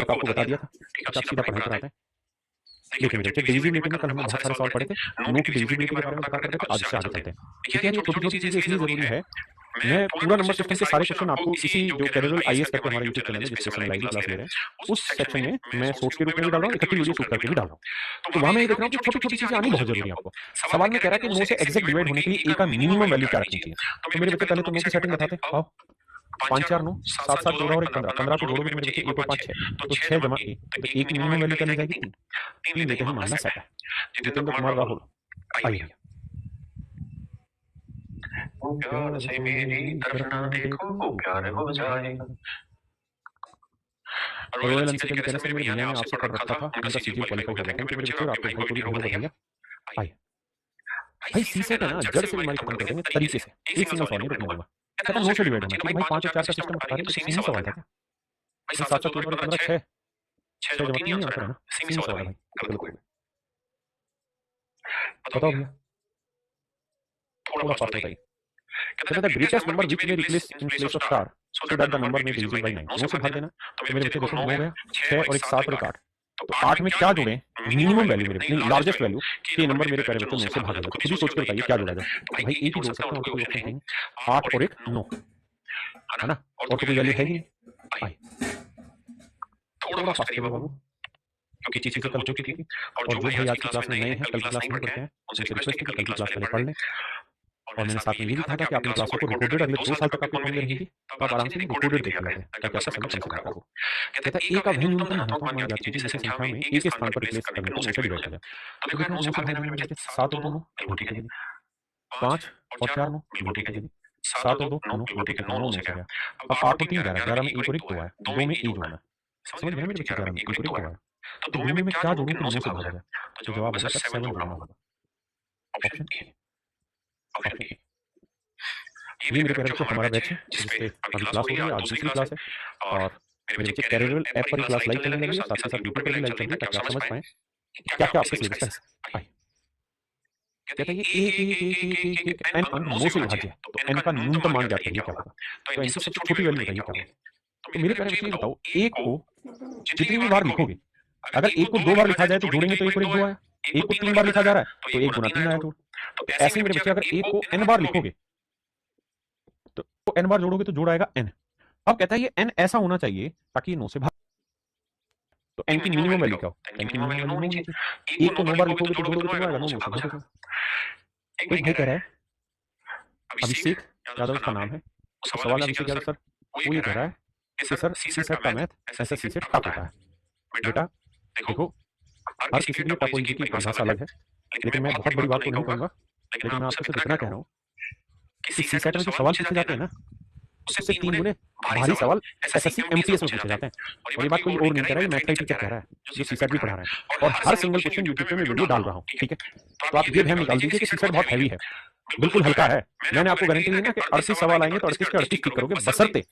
तक आपको बता दिया था कि आप सीधा पढ़ाई पर आते हैं। देखिए मेरे बच्चे, डिविजिबिलिटी में कल हमने बहुत सारे सवाल पढ़े थे, नो की डिविजिबिलिटी के बारे में बता करते थे। आज इससे आगे चलते हैं। देखिए यार, ये छोटी छोटी चीजें इसलिए जरूरी है। मैं पूरा नंबर सिस्टम के सारे क्वेश्चन आपको इसी जो कैरियर आईएएस करके हमारा यूट्यूब चैनल है जिससे हम लाइव क्लास ले रहे हैं, उस सेक्शन में मैं सोर्स के रूप में भी डाल रहा हूँ, इकट्ठी वीडियो शूट करके भी डाल रहा हूँ। तो वहां मैं ये देख रहा हूँ कि छोटी छोटी चीजें आनी बहुत जरूरी है आपको। सवाल में कह रहा है कि नो से एग्जैक्ट डिवाइड होने के लिए ए का मिनिमम वैल्यू क्या रखनी चाहिए। तो मेरे बच्चे पहले तो नो की सेटिंग बताते हैं। आओ, 5 4 9 7 7 14 और 1 15 15 को जोड़ोगे तो मेरे बच्चे 1 और 5 6, तो 6 जमा ए, तो ए की मिनिमम वैल्यू क्या मिल जाएगी 3। 3 लेते हैं, मानना सेट है। जितेंद्र कुमार राहुल, आइए। प्यार से मेरी तरफ ना देखो, प्यार हो जाएगा। रॉयल एनसीएल कहने से मेरे भैया ने आपसे कर रखा था, उनका सीजीएल क्वालीफाई हो गया। थैंक यू मेरे बच्चे, आपके भाई को भी ढेरों बधाइयां। आइए भाई, सी सेट है ना, जड़ से बीमारी खत्म कर देंगे तरीके से। एक सिंगल सवाल नहीं रुकने दूंगा। कहता 9 से डिवाइड होना चाहिए भाई। 5 और 4 का सिस्टम बता रहे हैं, तो सिंगल सवाल था क्या भाई? 7 7 14 15 6 6 जमा 3 आंसर है ना, सिंगल सवाल है भाई। बिल्कुल बताओ भैया, थोड़ा फास्ट बताइए। कहता द ग्रेटेस्ट नंबर व्हिच में replace in place of star so that the number में डिविजिबल बाय 9। 9 से भाग देना, तो मेरे बच्चे देखो 9 गया, 6 और एक 7 और एक 8, तो 8 में क्या जोड़े? मिनिमम वैल्यू मेरे, नहीं लार्जेस्ट वैल्यू के नंबर मेरे प्यारे बच्चों 9 से भाग देगा। तो खुद ही सोच के बताइए क्या जोड़ा जाए। तो भाई एक ही जोड़ सकते हैं, और कोई ऑप्शन नहीं। 8 और एक 9 है ना, और तो कोई वैल्यू है ही नहीं। आइए थोड़ा फास्ट करिए बाबू, क्योंकि चीजें कल हो चुकी थी। और जो भाई आज की क्लास में नए हैं, कल की क्लास नहीं पढ़ते हैं, उनसे रिक्वेस्ट है कि कल की क्लास पहले पढ़ लें। और मैंने साथ में ये भी कहा था कि अपनी क्लासों को रिकॉर्डेड अगले 2 साल तक आपके फोन में रहेंगी, तो आप आराम से रिकॉर्डेड देख लेते हैं ताकि आपका समय कम से कम हो। कहता है ए का वह न्यूनतम घातांक मान ज्ञात कीजिए जिसे संख्या में ए के स्थान पर रिप्लेस करने पर 9 से डिवाइड हो जाए। तो देखो 9 से भाग देने में बचे 7 और 2 9, बिल्कुल ठीक है जी। 5 और 4 9, बिल्कुल ठीक है जी। 7 और 2 9, बिल्कुल ठीक है, 9 9 से गया। अब 8 और 3 11, 11 में 1 और 1 2 आया, 2 में ए जोड़ना। समझ गए मेरे बच्चे? 11 में 1 और 1 2 आया, तो 2 में मैं क्या जोड़ूं कि 9 से भागा जाए? तो जवाब होगा 7 जोड़ना होगा। Option A, option A. ये मेरे प्यारे बच्चों हमारा बैच है जिसपे अभी क्लास हो रही है, आज दूसरी क्लास है। और मेरे बच्चे कैरियर ऐप पर ही क्लास लाइव चलने लगी है, साथ ही साथ यूट्यूब पर भी लाइव चल रही है, ताकि आप समझ पाएं क्या क्या आपके सिलेबस का हिस्सा। आइए कहता है ये एक एन अंक 9 से विभाज्य है, तो एन का न्यूनतम मान ज्ञात करिए क्या होगा। तो एन की सबसे छोटी वैल्यू बताइए क्या होगा। तो मेरे प्यारे बच्चे ये बताओ, एक को जितनी भी बार लिखोगे, अगर एक को 2 बार लिखा जाए तो जोड़ेंगे तो 1 और 1 2 आया। एक को 3 बार लिखा जा रहा है तो 1 गुना 3 आया जोड़। तो ऐसे ही मेरे बच्चे अगर एक को n बार लिखोगे तो n बार जोड़ोगे तो जोड़ आएगा n। अब कहता है ये n ऐसा होना चाहिए ताकि ये 9 से भाग। तो n की मिनिमम वैल्यू क्या हो? n की मिनिमम वैल्यू 9 होनी चाहिए। एक को 9 बार लिखोगे तो जोड़ोगे तो आएगा 9 से भागेगा। एक भाई कह रहा है, अभिषेक यादव उसका नाम है, तो सवाल है अभिषेक यादव सर, वो ये कह रहा है कि सर सी सेट का मैथ एसएससी से टफ होता है। बेटा देखो, हर किसी के लिए टफ की परिभाषा अलग है, लेकिन मैं बहुत बड़ी बात तो नहीं कहूंगा, लेकिन मैं आपको सिर्फ इतना कह रहा हूँ कि सी सेट में जो सवाल पूछे जाते हैं ना, उससे 3 गुने भारी सवाल एसएससी एमटीएस में पूछे जाते हैं। और ये बात कोई और नहीं कह रहा है, मैथ का टीचर कह रहा है जो सीसेट भी पढ़ा रहा है, और हर सिंगल क्वेश्चन यूट्यूब पे मैं वीडियो डाल रहा हूँ। ठीक है, तो आप ये वहम निकाल दीजिए कि सीसेट बहुत हैवी है। बिल्कुल हल्का है। मैंने आपको गारंटी दी ना कि 38 सवाल आएंगे तो 38 के 38 ठीक करोगे, बशर्ते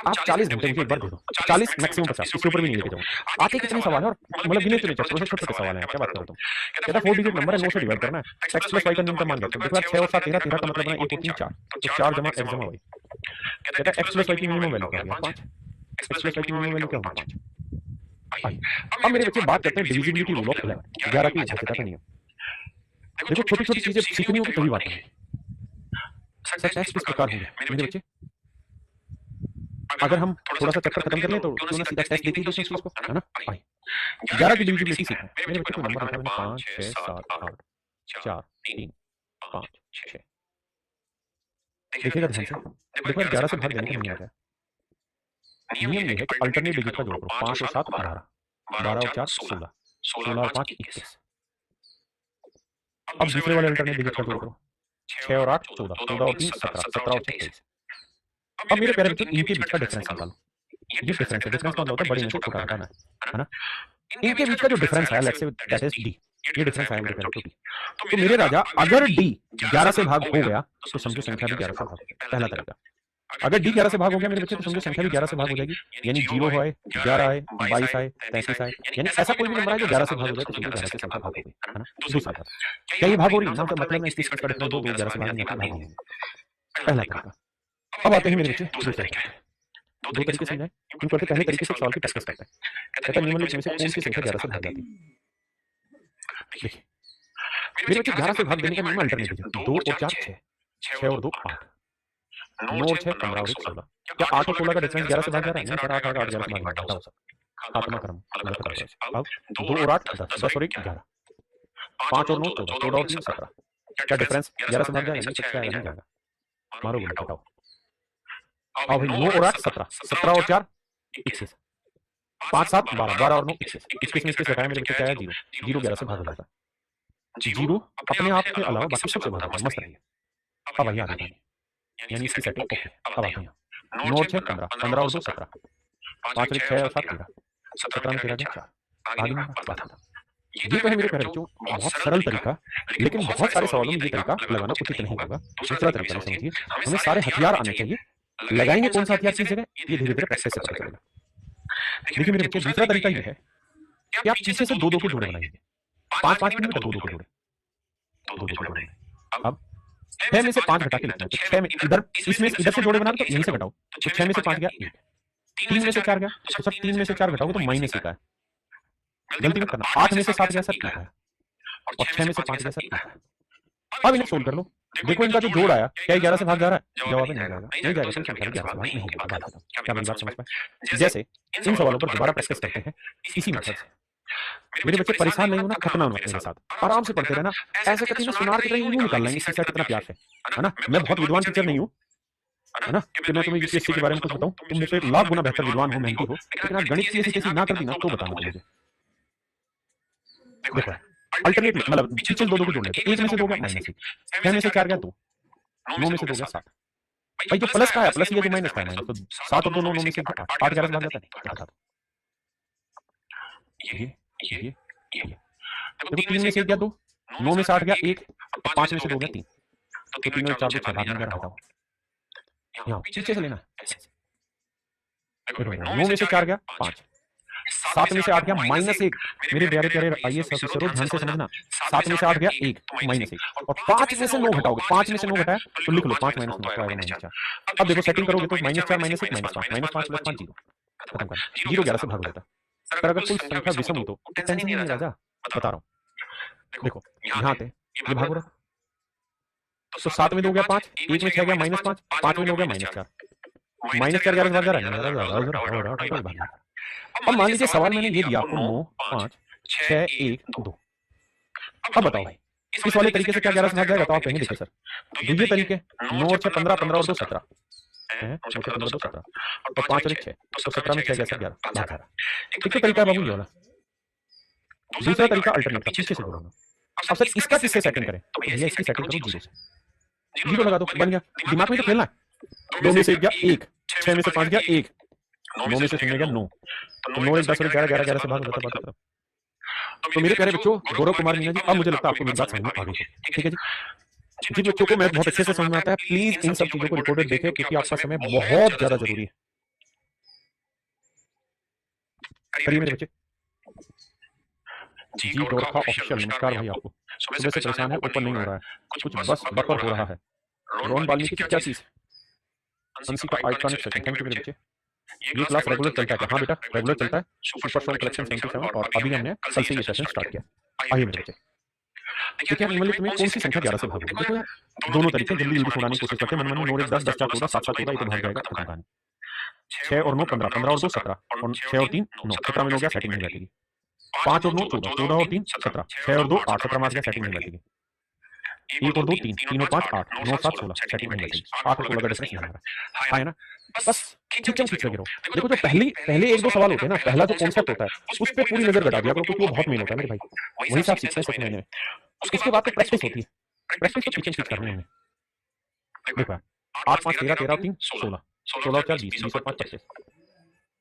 आप 40 घंटे मुझे एक बार दे दो। 40 मैक्सिमम 50, इसके ऊपर भी नहीं लेके जाऊंगा। आते कितने सवाल है, और मतलब गिने चुने चैप्टर से छोटे छोटे सवाल हैं, क्या बात कर रहे हो तुम। कहता 4 डिजिट नंबर है, 9 से डिवाइड करना है, x प्लस y का न्यूनतम मान जाते हैं। देखो 6 और 7 13, 13 का मतलब है 1 और 3 4, तो 4 जमा x जमा y। कहता है x प्लस y की मिनिमम वैल्यू क्या होगी? 5। x प्लस y की मिनिमम वैल्यू क्या होगी? 5। आइए अब मेरे बच्चे बात करते हैं डिविजिबिलिटी रूल ऑफ 11, 11 की विभाज्यता का नियम। देखो छोटी छोटी चीजें सीखनी होगी तभी बात करेंगे। सर टेस्ट किस प्रकार होंगे मेरे बच्चे? अगर हम थोड़ा सा चैप्टर खत्म कर लें तो क्यों ना सीधा टेस्ट देख लीजिए उस चीज को, है ना। आइए 11 की डिविजिबिलिटी सीखना है मेरे बच्चे को। नंबर लिखा मैंने 5 6 7 8 4 3 5 6। देखिएगा ध्यान से, देखो 11 से भाग देने का नियम क्या है। नियम ये है कि अल्टरनेट डिजिट का जोड़ करो। 5 और 7 18, 12 और 4 16, 16 और 5 21। अब दूसरे वाले अल्टरनेट डिजिट का जोड़ करो। 6 और 8 14, 14 और 3 17, 17 और 6 23। अब मेरे प्यारे बच्चों इनके बीच का डिफरेंस निकालो। ये डिफरेंस है, डिफरेंस मतलब होता है बड़े में से छोटा घटाना है ना। इनके बीच का जो डिफरेंस है, let's say that is D, ये डिफरेंस है मेरे प्यारे बच्चों। तो मेरे राजा अगर डी 11 से भाग हो गया तो समझो संख्या भी 11 से भाग होगी। पहला तरीका, अगर डी 11 से भाग हो गया मेरे बच्चे तो समझो संख्या भी 11 से भाग हो जाएगी। यानी 0 आए, 11 आए, 22 आए, 33 आए, यानी ऐसा कोई भी नंबर है जो 11 से भाग हो जाए तो समझो 11 से संख्या भाग हो गई, है ना। दूसरा बात, क्या ये भाग हो रही है ना, तो मतलब मैं इस चीज का डिफरेंस दो 11 से भाग नहीं होगा, भाग होगी। पहला तरीका। अब आते हैं मेरे बच्चे दूसरे तरीके। दो तरीके समझाए। इन करते पहले तरीके से सॉल्व की प्रैक्टिस करते हैं। कहता है निम्नलिखित में से कौन सी संख्या 11 से भाग जाती है? देखिए मेरे बच्चे 11 से भाग देने का नियम अल्टरनेटिव है। 2 और 4 6, 6 और 2 8, 9 और 6 15 और 1 16। क्या 8 और 16 का डिफरेंस 11 से भाग जा रहा है? नहीं सर, 8 8 11 से भाग नहीं जाता हो सकता। खात्मा क्रम अलग अलग है। अब 2 और 8 10, 10 और 1 11, 5 और 9 14, 14 और 3 17। क्या डिफरेंस 11 से भाग जाएगा? नहीं, 6 आएगा, नहीं जाएगा। मारो गोली बताओ। अब भाई 9 और 8 17, 17 और 4 21, 5 7 12, 12 और 9 21, 21 में 21 घटाया मेरे बच्चे क्या है? 0, 0 11 से भाग हो जाता है। 0 अपने आप के अलावा बाकी सबसे भाग होता है। मस्त रहिए। अब आइए आगे बढ़िए, यानी इसकी सेटिंग ओके। अब आते हैं 9 और 6 15, 15 और 2 17, 5 और 1 6 और 7 13, 17 में 13 4। आगे में बात करता हूं। ये तो है मेरे प्यारे बच्चों बहुत सरल तरीका, लेकिन बहुत सारे सवालों में ये तरीका लगाना उचित नहीं होगा। दूसरा तरीका समझिए, हमें सारे हथियार आने चाहिए। लगाएंगे कौन सा हथियार किस जगह, ये धीरे धीरे प्रैक्टिस से पता चलेगा। देखिए मेरे बच्चे दूसरा तरीका ये है कि आप पीछे से 2 2 के जोड़े बनाइए। 5 5 मिनट 2 2 के जोड़े, 2 2 के जोड़े। अब 6 में से 5 घटा के लिखना है। तो 6 में इधर इसमें इधर से जोड़े बना तो यहीं से घटाओ। तो 6 में से 5 गया 1, 3 में से 4 गया तो सर 3 में से 4 घटाओगे तो माइनस 1 है। गलती मत करना। 8 में से 7 गया सर 1 है, और 6 में से 5 गया सर 1 है। अब इन्हें सोल्व कर लो। देखो इनका जो जोड़ आया क्या 11 से भाग जा रहा है? जवाब है नहीं जाएगा, नहीं जाएगा। तो संख्या 11 से भाग नहीं होगा। बात खत्म। क्या मेरी बात समझ पाए? जैसे इन सवालों पर दोबारा प्रैक्टिस करते हैं इसी मेथड से। मेरे बच्चे परेशान नहीं होना, खतना होना मेरे साथ, आराम से पढ़ते रहना। ऐसे कभी ना सुनार की तरह यूं निकाल लेंगे सीसा कितना प्यार से, है ना। मैं बहुत विद्वान टीचर नहीं हूँ, है ना, कि मैं तुम्हें यूपीएससी के बारे में कुछ बताऊं। तुम मुझसे लाख गुना बेहतर विद्वान हो, मेहनती हो, लेकिन आज गणित की ऐसी कैसी ना कर दी ना तो बताना मुझे। देखो अल्टरनेटली मतलब पीछे 2 2 को जोड़ लेते। 1 में से 2 गया -1, 6 में से 4 गया 2, 9 में से 2 गया 7। भाई जो प्लस का है प्लस, ये जो माइनस का है माइनस। तो 7 और 2 9 में से 8, 8 11 से भाग जाता है। बता दो ये देखो 3 में से 1 गया 2, 9 में से 8 गया 1, 5 में से 2 गया 3। तो 3 और 4 को 6 भाग में हटाओ। यहाँ पीछे से लेना है। 9 में से 4 गया 5, 7 में से 8 गया -1। मेरे प्यारे प्यारे आईएएस ऑफिसरों ध्यान से समझना। 7 में से 8 गया 1 -1, और 5 में से 9 घटाओगे। 5 में से 9 घटाया तो लिख लो 5 - 9 तो आएगा -4। अब देखो सेटिंग करोगे तो -4 -1 -5 -5 + 5 0 खत्म कर। 0 11 से भाग हो जाता है। पर अगर कोई संख्या विषम हो तो टेंशन नहीं राजा, बता रहा हूं। देखो यहाँ आते ये भाग हो रहा, तो 7 में 2 गया 5, 1 में 6 गया -5, 5 में 9 गया -4, -4 11 से भाग जा रहा है। अब मान लीजिए सवाल मैंने ये दिया आपको 9 5 6 1 2। अब बताओ भाई इस वाले तरीके से क्या 11 से भाग जाएगा? तो आप कहेंगे देखिए सर दूसरे तरीके 9 और 6 15, 15 और 2 17 है, 9 6 15 2 17, और 5 और 1 6, तो 17 में 6 गया सर 11 भाग जा रहा। एक तो तरीका है बाबू ये वाला, दूसरा तरीका अल्टरनेट का पीछे से जोड़ना। अब सर इसका किससे सेटिंग करें? तो भैया इसकी सेटिंग करो 0 से। 0 लगा दो, बन गया। दिमाग में तो खेलना है। 2 में से 1 गया 1, 6 में से 5 गया 1, 9 में से 0 गया 9, तो 9 1 10 और 11 11 11 से भाग होता है। तो मेरे प्यारे बच्चों गौरव कुमार मीना जी, अब मुझे लगता है आपको मेरी बात समझ में आ गई। ठीक है जी। जिन बच्चों को मैथ बहुत अच्छे से समझ में आता है प्लीज इन सब चीजों को रिकॉर्डेड देखें, क्योंकि आपका समय बहुत ज्यादा जरूरी है। करिए मेरे बच्चे। जी गोरखा ऑफिशियल नमस्कार भाई। आपको सुबह से परेशान है, ओपन नहीं हो रहा है, कुछ बस बकर हो रहा है। रोहन वाल्मीकि की क्या चीज? अंशी का आइकॉनिक सेशन। थैंक यू मेरे बच्चे। ये क्लास रेगुलर चलता है क्या? हाँ बेटा रेगुलर चलता है। सुपर शॉट कलेक्शन 77, और अभी हमने कल से ये सेशन स्टार्ट किया। आइए मेरे बच्चे देखिए निम्नलिखित में कौन सी संख्या 11 से भाग? देखो यार दोनों तरीके जल्दी जल्दी सुनाने की कोशिश करते हैं। मन मन 9 1 10 10 4 14 7 7 14 ये तो भाग जाएगा, खत्म कहानी। 6 और 9 15, 15 और 2 17, और 6 और 3 9, 17 में 9 गया सेटिंग नहीं बैठेगी। 5 और 9 14, 14 और 3 17, 6 और 2 8, 17 में आ गया सेटिंग नहीं बैठेगी। 1 और 2 3, 3 और 5 8, 9 7 16 सेटिंग नहीं बैठेगी। 8 और 16 का डिफरेंस नहीं आ रहा है ना। बस खींचम खींच लगे रहो। देखो जो पहले 1 2 सवाल होते हैं ना, पहला जो कॉन्सेप्ट होता है उस पे पूरी नजर घटा दिया करो, क्योंकि वो बहुत मेन होता है मेरे भाई। वही से आप सीखते हैं सच में। उसके बाद तो प्रैक्टिस होती है, प्रैक्टिस तो खींचम खींच करनी है हमें। देखो 8 5 13 13 3 16, 16 और 4 20, 20 और 5 25,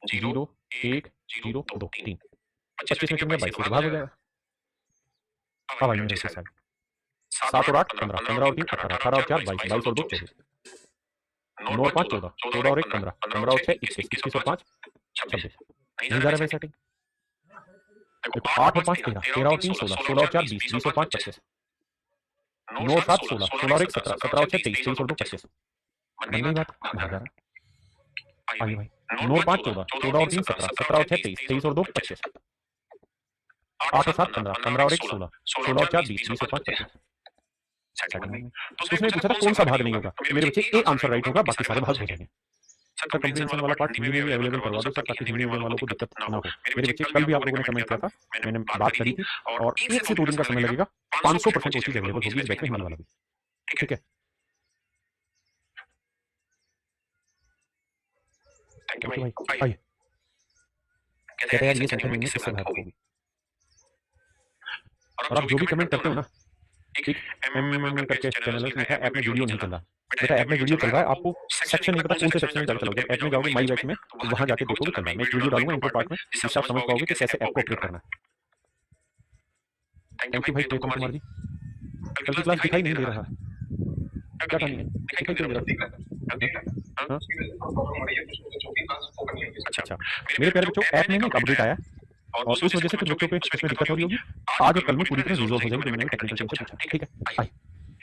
0 1 0 2 3, 25 में 22 से भाग हो जाएगा। अब आइए मेरे साथ 7 और 8 15, 15 और 3 18, 18 और 4 22, 22 और 2 24, 9 और 5 14, 14 और 1 15, 15 और 6 21, 21 और 5 26। नहीं जा रहा है सेटिंग। देखो 8 और 5 13, 13 और 3 16, 16 और 4 20, 20 और 5 25, 9 और 7 16, 16 और 1 17, 17 और 6 23, 23 और 2 25। बन गई बात, भाग जा रहा। आइए भाई, 9 और 5 14, 14 और 3 17, 17 और 6 23, 23 और 2 25, 8 और 7 15, 15 और 1 16, 16 और 4 20, 20 और 5 25। सेकंड में तो उसने पूछा था कौन सा भाग नहीं होगा, तो मेरे बच्चे ए आंसर राइट होगा, बाकी सारे भाग हो जाएंगे। सर कंप्रीहेंशन वाला पार्ट हिंदी में भी अवेलेबल करवा दो सर, ताकि हिंदी मीडियम वालों को दिक्कत ना हो। मेरे बच्चे कल भी आप लोगों ने कमेंट किया था, मैंने बात करी थी, और 1 से 2 दिन का समय लगेगा, 500% वो चीज अवेलेबल होगी इस बैच में, हिंदी वाला भी। ठीक है, थैंक यू भाई। आइए, कहते हैं यार ये संख्या में किससे भाग होगी, और आप जो भी कमेंट करते हो ना, ठीक, एम करके चैनल में लिखा है ऐप में वीडियो नहीं चल रहा, बेटा ऐप में वीडियो चल रहा है, आपको सेक्शन नहीं पता कौन से सेक्शन में जाकर चलोगे, जब ऐप में जाओगे माई बैच में, तो वहां जाके देखोगे चल रहा है। मैं एक वीडियो डालूंगा इंट्रो पार्ट में, जिससे आप समझ पाओगे कि कैसे ऐप को ऑपरेट करना है। थैंक यू भाई प्रीतम कुमार जी। कल की क्लास दिखाई नहीं दे रहा, क्या कहानी है, दिखाई क्यों नहीं दे रहा? हाँ? अच्छा, मेरे प्यारे बच्चों ऐप में ना एक अपडेट आया, और उस वजह से कुछ बच्चों पे इसमें दिक्कत हो रही होगी, आज और कल में पूरी तरह रिजॉल्व हो जाएगी, तो मैंने टेक्निकल टीम से पूछा। ठीक है, आइए,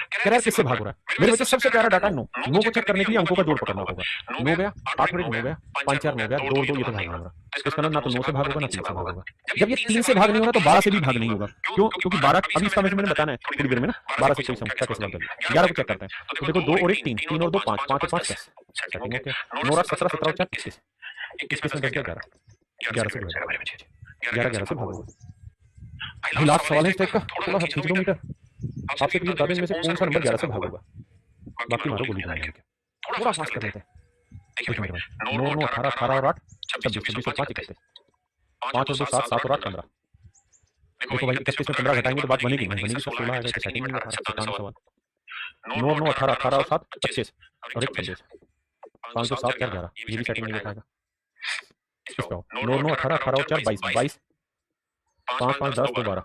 कह रहा है किससे भाग हो रहा है, मेरे बच्चे सबसे प्यारा डाटा नो, नो को चेक करने के लिए अंकों का जोड़ पकड़ना होगा। 9 गया, 8 और 1 9 गया, 5 4 9 गया, 2 और 2 ये तो भाग नहीं हो रहा, तो इसका ना तो 9 से भाग होगा ना 3 से भाग होगा। जब ये 3 से भाग नहीं हो रहा तो 12 से भी भाग नहीं होगा, क्यों? क्योंकि 12 अभी इसका मैंने बताना है थोड़ी देर में ना, 12 से कोई संख्या कैसे भाग करेगी। 11 को चेक करते हैं, तो देखो 2 और 1 3, 3 और 2 5, 5 और 5 10, सेटिंग ओके। 9 और 17, 17 और 4 21, 21 में 10 गया 11, 11 से भाग, 11 से भाग होगा। लास्ट सवाल है इस टाइप का, थोड़ा सा खींच लो मीटर, आपसे प्लीज बता दें इनमें से कौन सा नंबर 11 से भाग होगा, बाकी मारो गोली बनाएंगे, थोड़ा फास्ट कर लेते हैं। देखिए मेरे भाई, 9 9 18, 18 और 8 26, 26 और 5 31, 5 और 2 7, 7 और 8 15। देखो भाई 31 में 15 घटाएंगे तो बात बनेगी नहीं, बनेगी तो 16 आएगा, सेटिंग नहीं 18 57 सवाल। 9 9 18, 18 और 7 25 और 1 26, 5 2 7 4 11, ये भी सेटिंग नहीं बैठाएगा। इस पे आओ, 9 9 18, 18 और 4 22, 22 5 5 10 2 12,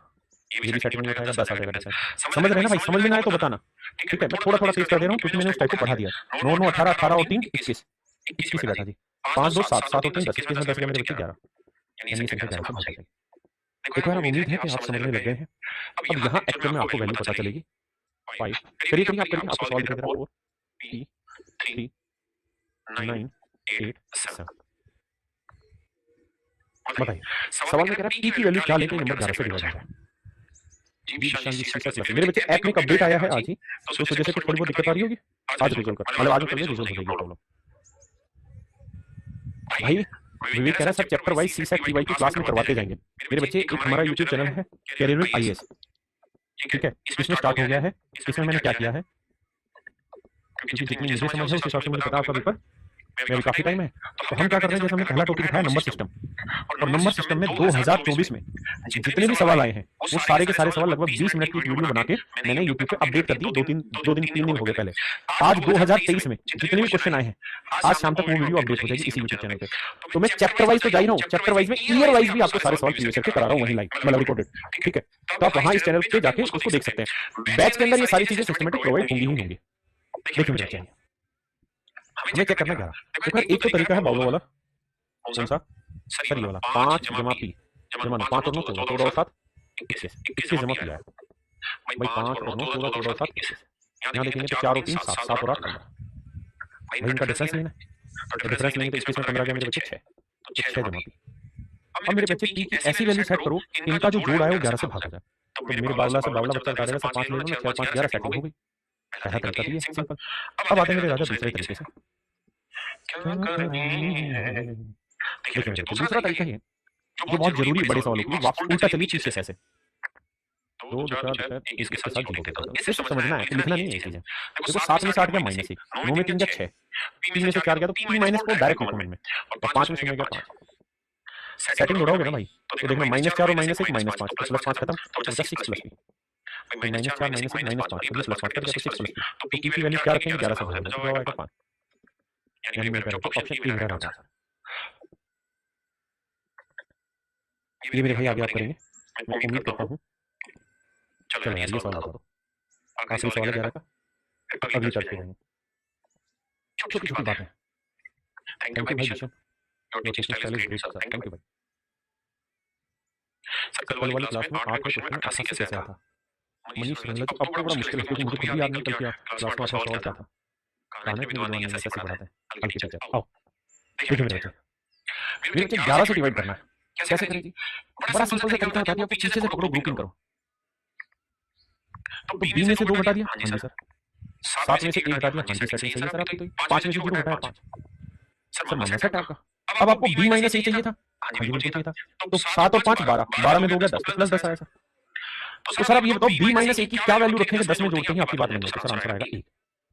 ये भी सेटिंग नहीं बैठाएगा, 10 आ जाएगा 10। समझ रहे हैं ना भाई, समझ में ना आए तो बताना, ठीक है? मैं थोड़ा थोड़ा तेज कर दे रहा हूँ क्योंकि मैंने उस टाइप को पढ़ा दिया। 9 9 18, 18 और 3 21, 21 से बैठा जी, 5 2 7, 7 और 3 10, 21 में 10 गया मेरे बच्चे 11, यानी ये संख्या 11 से भाग जाएगी। देखो यार, उम्मीद है कि आप समझने लग गए हैं। अब यहाँ एक्चुअल में आपको वैल्यू पता चलेगी। 5 करिए करिए, आप करिए, आपको सवाल दिखा दे रहा है। 4 3 9 8 7, बताइए सवाल में कह रहा है पी की वैल्यू क्या लेके नंबर 11 से डिवाइड होता है। जी विशाल जी प्लस, मेरे बच्चे ऐप में एक अपडेट आया है आज ही, तो उस वजह से कुछ थोड़ी बहुत दिक्कत आ रही होगी, आज रिजॉल्व कर, मतलब आज कल रिजॉल्व हो जाएगी प्रॉब्लम। भाई विवेक कह रहा है सर चैप्टर वाइज सी सेट टीवाई की क्लास में करवाते जाएंगे। मेरे बच्चे एक हमारा यूट्यूब चैनल है कैरियर विद आईएएस, ठीक है, इसमें स्टार्ट हो गया है। इसमें मैंने क्या किया है, क्योंकि जितनी मुझे समझ है उस हिसाब से मुझे पता आपका पेपर में काफी टाइम है, तो हम क्या कर रहे हैं, जैसे हमने पहला टॉपिक उठाया नंबर सिस्टम, और नंबर सिस्टम में 2024 में जितने भी सवाल आए हैं वो सारे के सारे सवाल लगभग 20 मिनट की वीडियो बना के मैंने यूट्यूब पे अपडेट कर दी। 2 दिन 3 दिन हो गए पहले। आज 2023 में जितने भी क्वेश्चन आए हैं आज शाम तक वो वीडियो अपडेट हो जाएगी इसी यूट्यूब चैनल पे। तो मैं चैप्टर वाइज तो जा ही रहा हूँ, चैप्टर वाइज में ईयर वाइज भी आपको सारे सवाल क्लियर करके करा रहा हूँ वहीं लाइव, मतलब रिकॉर्डेड, ठीक है? तो आप वहाँ इस चैनल पे जाके उसको देख सकते हैं। बैच के अंदर ये सारी चीजें सिस्टमेटिक प्रोवाइड होंगी ही होंगी। देखिए मुझे चाहिए हमें क्या करना क्या, देखो एक तो तरीका है बाउलो वाला, कौन सा, सर ये वाला 5 जमा पी जमा 5 और 9 14, 14 और 7 21, 21 जमा किया है भाई, 5 और 9 14, 14 और 7 21। यहाँ देखेंगे तो 4 और 3 7, 7 और 8 15, भाई इनका डिफरेंस लेना है, तो डिफरेंस लेंगे तो 21 में 15 गया मेरे बच्चे 6, तो 6 जमा पी। अब मेरे बच्चे पी की ऐसी वैल्यू सेट करो इनका जो जोड़ आए वो 11 से भाग जाए, तो मेरे बावला से बावला बच्चा बता देगा सर 5 ले लो ना, 6 5 11 सेटिंग हो गई। पहला तरीका भी है सिंपल। अब आते हैं मेरे राजा दूसरे तरीके से। देखिए मेरे को दूसरा तरीका है जो बहुत जरूरी है बड़े सवालों के लिए, वापस उल्टा चलिए पीछे से ऐसे 2 दिशा इसके साथ जोड़ो, इससे सब समझना है, लिखना नहीं है ये चीजें। देखो 7 में 8 गया माइनस 1, 9 में 3 गया 6, 3 में से 4 गया तो पी माइनस को डायरेक्ट लिखो में, और 5 में 0 गया 5। सेटिंग जोड़ोगे ना भाई तो देखना -4 और -1 -5, तो प्लस 5 खत्म, तो बचा 6 प्लस पी, -4 -1 -5, तो प्लस 5 कर दिया तो 6 प्लस पी, तो पी की वैल्यू क्या रखेंगे 11 से भाग, तो आएगा 5, यानी मेरे को ऑप्शन ए मेरा राजा। ये मेरे भाई आगे आप करेंगे, मैं उम्मीद करता हूँ। चलो यार ये सवाल करो, आखिरी सवाल है 11 का, अगली चर्चा करेंगे, छोटी छोटी बातें। थैंक यू भाई विशम, your teaching style is great sir, thank you भाई। कल वाली क्लास में 8 क्वेश्चन में 80 से कैसे आता, मनीष रंगला जी, अब तो बड़ा मुश्किल है क्योंकि मुझे खुद भी याद नहीं कल क्या क्लास में 8 सवाल क्या था। कहने के लिए कैसे पढ़ाते हैं कल की टीचर। आओ देखिए मेरे बच्चे 11 से डिवाइड करना है। कैसे करें जी? बड़ा सिंपल सा तरीका बता दिया आपको, पीछे से पकड़ो, ग्रुपिंग करो। तो बी में से 2 घटा दिया, हाँ जी सर। 7 में से 1 घटा दिया, हाँ जी सेटिंग सही है सर आपकी। तो 5 में से 0 घटाया 5, सर मामला सेट आपका। अब आपको b माइनस ए चाहिए था, हाँ जी बिल्कुल चाहिए था। तो 7 और 5 12, 12 में 2 गया 10, तो प्लस 10 आया सर। तो सर आप ये बताओ b माइनस ए की क्या वैल्यू रखेंगे 10 में जोड़ते ही आपकी बात बन जाती है। सर आंसर आएगा 1।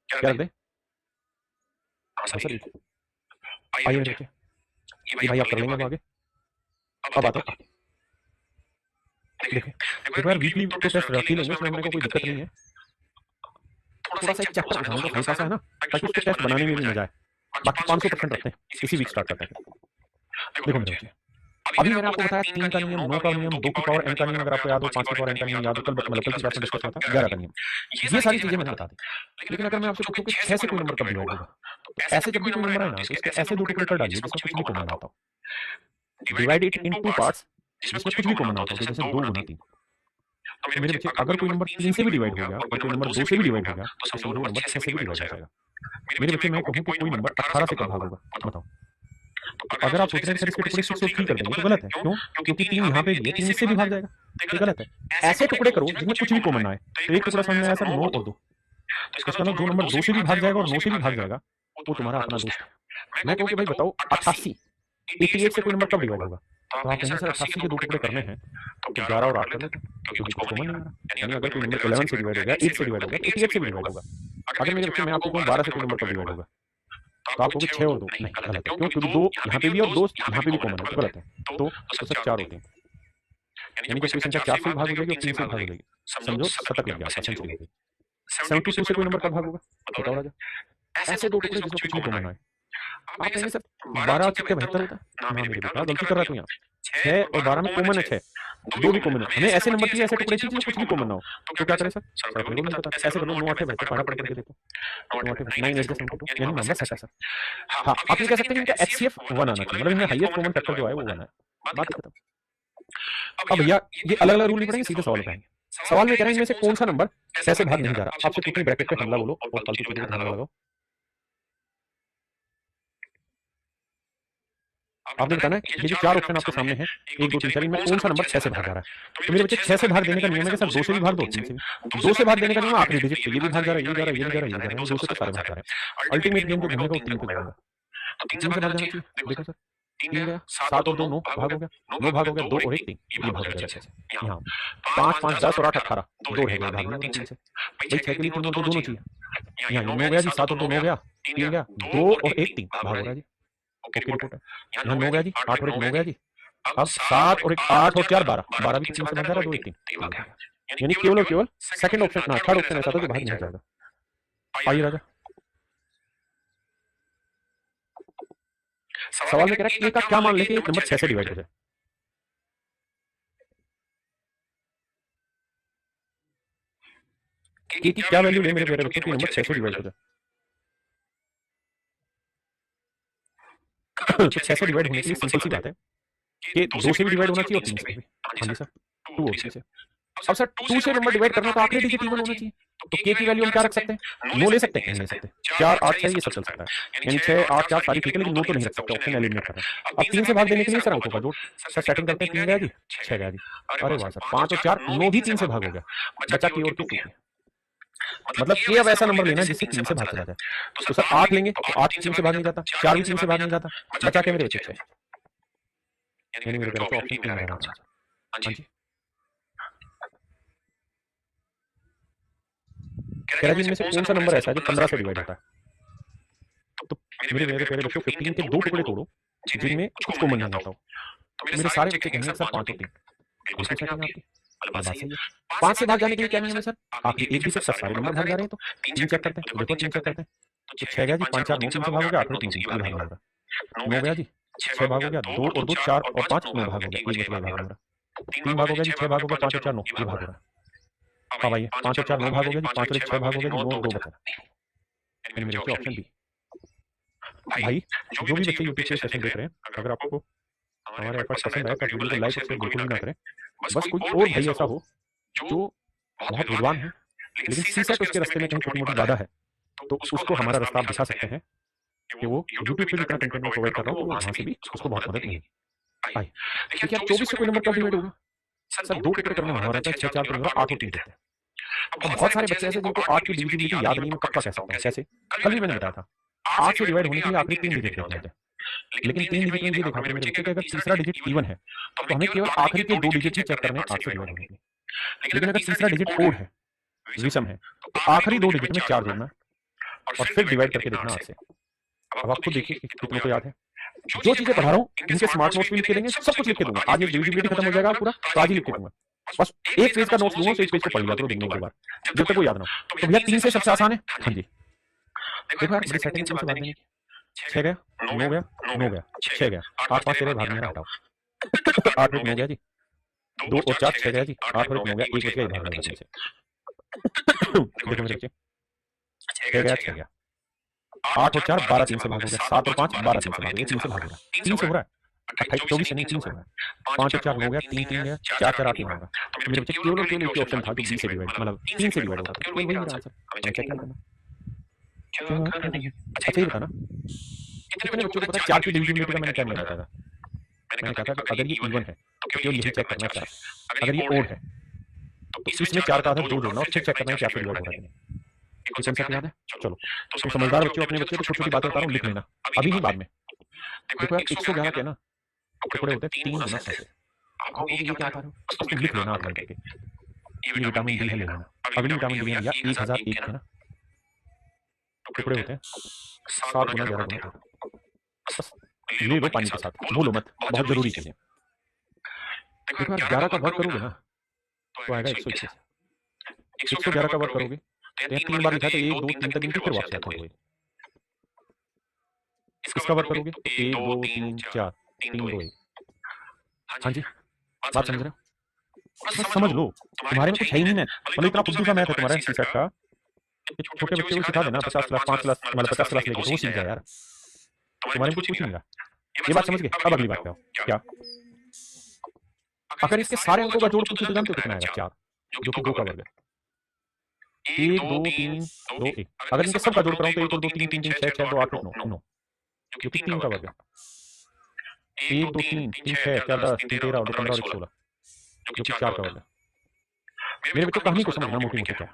क्या रख दे? हाँ सर 1। आइए मेरे बच्चे, ये भाई आप कर लेंगे अब आगे। अब आता है, देखिए देखो यार वीकली तो टेस्ट रख ही लेंगे, उसमें हमने को कोई दिक्कत नहीं है। थोड़ा सा एक चैप्टर उठाने को हल्का सा है ना, ताकि उसको टेस्ट बनाने में भी मजा आए। बाकी 500% रखते हैं, इसी वीक स्टार्ट करते हैं। देखो मेरे बच्चे, अभी मैंने आपको बताया 3 का नियम, 9 का नियम, 2 की पावर n का नियम अगर आपको याद हो, 5 की पावर n का नियम याद हो, कल मतलब कल की क्लास में डिस्कस हुआ था 11 का नियम। ये सारी चीजें मैंने बता दी। लेकिन अगर मैं आपसे पूछूं कि 6 से कोई नंबर कब डिवाइड होगा, तो ऐसे जब भी कोई नंबर आए ना, तो इसके ऐसे 2 टुकड़े कर डालिए जिसमें कुछ भी कॉमन आता हो। डिवाइड इट इन 2 पार्ट्स जिसमें कुछ भी कॉमन आता हो, जैसे 2 गुना 3। तो मेरे बच्चे अगर कोई नंबर 3 से भी डिवाइड हो गया और कोई नंबर 2 से भी डिवाइड हो गया, तो समझो नंबर 6 से भी डिवाइड हो जाएगा। मेरे बच्चे मैं कहूं कि कोई नंबर 18 से कब भाग होगा, बताओ। तो अगर आप सोच रहे हैं सर इसके टुकड़े 6 और 3 कर देंगे, तो गलत है। क्यों? क्योंकि 3 यहाँ पे भी है, 3 इससे भी भाग जाएगा, ये गलत है। ऐसे टुकड़े करो जिनमें कुछ भी कॉमन ना आए। तो एक टुकड़ा समझ में आया सर 9 और 2, तो इसका मतलब जो नंबर 2 से भी भाग जाएगा और 9 से भी भाग जाएगा वो तुम्हारा अपना दोस्त है। मैं कहूँ कि भाई बताओ 88 88 से कोई नंबर कब डिवाइड होगा, तो आप कहेंगे सर 88 के 2 टुकड़े करने हैं, तो 11 और 8 कर लेते हैं, क्योंकि कुछ कॉमन नहीं आ रहा। यानी अगर कोई नंबर 11 से डिवाइड हो गया, 8 से डिवाइड हो गया, तो 88 से भी डिवाइड होगा। अगर मेरे बच्चे मैं आपको कहूँ 12 से कोई नंबर कब डिवाइड होगा, तो आप कहोगे 6 और 2, नहीं गलत है। क्यों? क्योंकि 2 यहाँ पे भी और 2 यहाँ पे भी कॉमन है, तो गलत है। तो सर 4 होते हैं, यानी कि कोई संख्या 4 से भी भाग हो जाएगी और 3 से भी भाग हो जाएगी। समझो शतक लग गया, सेंचुरी हो गई। 72 से कोई नंबर कब भाग होगा, बताओ राजा। ऐसे 2 टुकड़े जिसमें कुछ भी कॉमन आए। आप कहेंगे सर 12 और 6 72 होता है, ना मेरे बेटा गलती कर रहा है तू यहाँ। 6 और 12 में कॉमन है 6, 2 भी कॉमन है। हमें ऐसे नंबर चाहिए, ऐसे टुकड़े चाहिए जिसमें कुछ भी कॉमन ना हो। तो क्या करें सर? सर अपने को नहीं पता, ऐसे कर लो 9 8 बेहतर पढ़ा पढ़ करके देखो। 9 8 9 8 72 यानी नंबर सेट है सर। हाँ आप ये कह सकते हैं इनका HCF 1 आना चाहिए, मतलब इनमें हाईएस्ट कॉमन फैक्टर जो है वो 1 है। बात खत्म। अब भैया ये अलग अलग रूल नहीं पढ़ेंगे, सीधे सवाल पे आएंगे। सवाल में कह रहे हैं इनमें से कौन सा नंबर कैसे भाग नहीं जा रहा। आपसे कितनी ब्रैकेट पे हमला बोलो और फालतू चीजों पे हमला लगाओ। आपने बताना है ये जो 4 ऑप्शन आपके सामने हैं 1 2 3 4, इनमें कौन सा नंबर 6 से भाग जा रहा है। तो मेरे बच्चे 6 से भाग देने का नियम है कि सर 2 से भी भाग दो, 3 से भी। 2 से भाग देने का नियम है आखिरी डिजिट पे ये भी भाग जा रहा है, ये भी जा रहा है, ये भी जा रहा है, ये भी जा रहा है, 2 से तो सारे भाग जा रहे हैं। अल्टीमेट गेम जो घूमेगा वो 3 पे जाएगा। तो 3 से भाग जाना चाहिए। देखो सर 3 गया, 7 और 2 9 भाग हो गया, 9 भाग हो गया, 2 और 1 3, ये भाग हो जाएगा 6 से। यहाँ 5 5 10 और 8 18, 2 रह गए भाग में 3 से। भाई 6 के लिए 3 और 2 दोनों चाहिए। यहाँ 9 गया जी, 7 और 2 9 गया, 3 गया, 2 और 1 3 भाग हो रहा है जी। ओके रिपोर्ट है। यहाँ 9 गया जी, 8 और 1 9 गया जी। अब 7 और 1 8 और 4 12, 12 भी 3 से भाग जा रहा है, 2 1 3। यानी केवल और केवल सेकंड ऑप्शन ना, थर्ड ऑप्शन ऐसा था जो भाग नहीं जाएगा। आइए राजा, सवाल में कह रहा है का क्या मान लेके नंबर 6 से डिवाइड हो जाए। की क्या वैल्यू ले मेरे प्यारे बच्चों की नंबर 6 से डिवाइड हो जाए। तो 6 से डिवाइड होने के लिए सिंपल सी बात है कि 2 से भी डिवाइड होना चाहिए और 3 से भी। हाँ जी सर 2 और 3 से। अब सर 2 से नंबर डिवाइड करना तो आखिरी डिजिट इवन होना चाहिए। तो k की वैल्यू हम क्या रख सकते हैं? 9 ले सकते हैं, नहीं ले सकते। 4 8 6 ये सब चल सकता है, यानी 6 8 4 सारी ठीक है, लेकिन 9 तो नहीं रख सकते, ऑप्शन एलिमिनेट कर रहे हैं। अब 3 से भाग देने के लिए सर अंकों का जोड़। सर सेटिंग करते हैं, 3 गया जी 6 गया जी। अरे वाह सर 5 और 4 9 भी 3 से भाग हो गया, बचा k और 2 मतलब k अब ऐसा नंबर लेना जिससे 3 से भाग चला जाए। तो सर 8 लेंगे तो 8 3 से भाग नहीं जाता, 4 भी 3 से भाग नहीं जाता, बचा के मेरे बच्चे 6, यानी मेरे प्यारे ऑप्शन 3 रहेगा। हाँ जी कह रहा जी इनमें से कौन सा नंबर ऐसा है जो 15 से डिवाइड होता है। तो मेरे मेरे प्यारे बच्चों 15 के 2 टुकड़े तोड़ो जिनमें कुछ कॉमन नहीं आता हो। तो मेरे सारे बच्चे कहेंगे सर 5 और 3, बिल्कुल सेटिंग आपकी बात सही है। 5 से भाग जाने के लिए क्या नियम है सर? आखिरी एक भी से सारे नंबर भाग जा रहे हैं, तो 3 चेक करते हैं। देखो 3 चेक करते हैं, तो 6 गया जी, 5 4 9 3 से भाग हो गया, 8 3 से भाग हो गया, 9 गया जी 6 भाग हो गया, 2 और 2 4 और 5 9 भाग हो गया, एक बच गया भाग हो रहा, 3 भाग हो गया जी, 6 भाग हो गया, 5 और 4 9 ये भाग हो रहा। अब आइए 5 और 4 9 भाग हो गया जी, 5 और 1 6 भाग हो गया जी, 9 और 2 बचा। यानी मेरे बच्चे ऑप्शन बी। भाई जो भी बच्चे यूट्यूब पे सेशन देख रहे हैं, अगर आपको हमारे एफर्ट पसंद आए तो वीडियो को लाइक और शेयर बिल्कुल भी ना करें। बस कोई और भाई ऐसा हो जो बहुत विद्वान है लेकिन सीसेट उसके रास्ते में कहीं छोटी मोटी बाधा है, तो उसको हमारा रास्ता आप दिखा सकते हैं कि वो यूट्यूब पे जितना कंटेंट मैं प्रोवाइड कर रहा हूँ तो वहाँ से भी उसको बहुत मदद मिलेगी। आई देखिए आप 24 से कोई नंबर कब डिवाइड होगा सर, 2 टुकड़े करने में हमारा रहता है 6 4 तो 8 और 3 देते हैं। अब बहुत सारे बच्चे ऐसे जिनको 8 की डिविजिबिलिटी याद नहीं, मैं पक्का कह सकता हूँ कैसे, कल भी मैंने बताया था 8 से डिवाइड होने के लिए आखिरी 3 डिजिट देखने होते हैं, लेकिन 3 डिजिट में ये देखा मेरे बच्चे कि अगर तीसरा डिजिट इवन है तो हमें केवल आखिरी के 2 डिजिट ही चेक करने हैं 8 से डिवाइड होने के लिए, लेकिन अगर तीसरा डिजिट ओड है, विषम है, तो आखिरी 2 डिजिट में 4 जोड़ना और फिर डिवाइड करके देखना 8 से। अब आप खुद देखिए कितनों को याद है, जो चीजें पढ़ा रहा हूँ इनके स्मार्ट नोट्स भी लिख के देंगे, सब कुछ लिख के दूंगा। आज ये डिविजिबिलिटी खत्म हो जाएगा पूरा तो आज ही लिख के दूंगा, बस एक पेज का नोट्स दूंगा तो एक पेज को पढ़ लिया करो दिन में 2 बार जब तक वो याद ना हो। तो भैया 3 से सबसे आसान है, हाँ जी देखो यार बड़ी सेटिंग से बात नहीं, 6 गया 9 गया 9 गया 6 गया 8 5 तेरे भाग में हटाओ 8 9 गया जी 2 और 4 6 गया जी 8 और 9 गया 1 बच गया भाग में से देखो मेरे बच्चे 6 गया 8 और 4 12 3 से भाग हो गया 7 और 5 12 3 से भाग गया 3 से भाग गया 3 से हो रहा है 28 24 से नहीं 3 से हो रहा है 5 और 4 9 गया 3 3 गया 4 4 8 ही होगा। तो मेरे बच्चे केवल और केवल एक ऑप्शन था जो 20 से डिवाइड मतलब 3 से डिवाइड होता था, वही मेरा आंसर मैं चेक करना अच्छा ये बताना कितने बच्चों को पता है 4 की डिविजिबिलिटी का मैंने क्या नियम बताया था, मैंने कहा था कि अगर ये इवन है तो केवल यही चेक करना है 4, अगर ये ओड है तो इसमें 4 का आधा 2 जोड़ना और फिर चेक करना है 4 से डिवाइड हो रहा है। ये कॉन्सेप्ट याद है? चलो तो समझदार बच्चों अपने बच्चे को छोटी छोटी बातें बता रहा हूँ लिख लेना अभी नहीं बाद में। देखो यार 111 के ना टुकड़े होते हैं 3 गुना 6 से, आप कहोगे ये क्या बता रहे हो, उसको लिख लेना आप करके ये विटामिन डी है ले लेना, अगली विटामिन डी है या 1001 है ना टुकड़े होते हैं 7 गुना 11 गुना, बस ले लो पानी के साथ बोलो मत, बहुत जरूरी चीज है। देखो यार 11 का वर्क करोगे ना तो आएगा 121, 111 का वर्क करोगे तो 3 बार लिखा तो 1 2 3 तक गिनती फिर वापस आता है, इसका वर्क करोगे तो 1 2 3 4 3 2 1, हाँ जी बात समझ रहे हो, बस समझ लो तुम्हारे में कुछ है ही नहीं है, मतलब इतना फुद्दू सा मैथ है तुम्हारा सी सेट का कि छोटे बच्चे को सिखा देना 50 क्लास 5 क्लास मतलब 50 क्लास लेके तो वो सीख जाए यार, तुम्हारे में कुछ नहीं रहा। ये बात समझ गए, अब अगली बात पे आओ क्या, अगर इसके सारे अंकों का जोड़ पूछे तो जानते हो कितना आएगा 4 जो कि 2 का वर्ग है 1 2 3 2 1, अगर इनके सब का जोड़ कराऊं तो 1 और 2 3 3 3 6 6 2 8 9 9 जो कि 3 का वर्ग है 1 2 3 3 6 4 10 3 13 और 15 और 16 जो कि 4 का वर्ग है। मेरे बच्चों कहानी को समझना मोटी मोटी क्या है,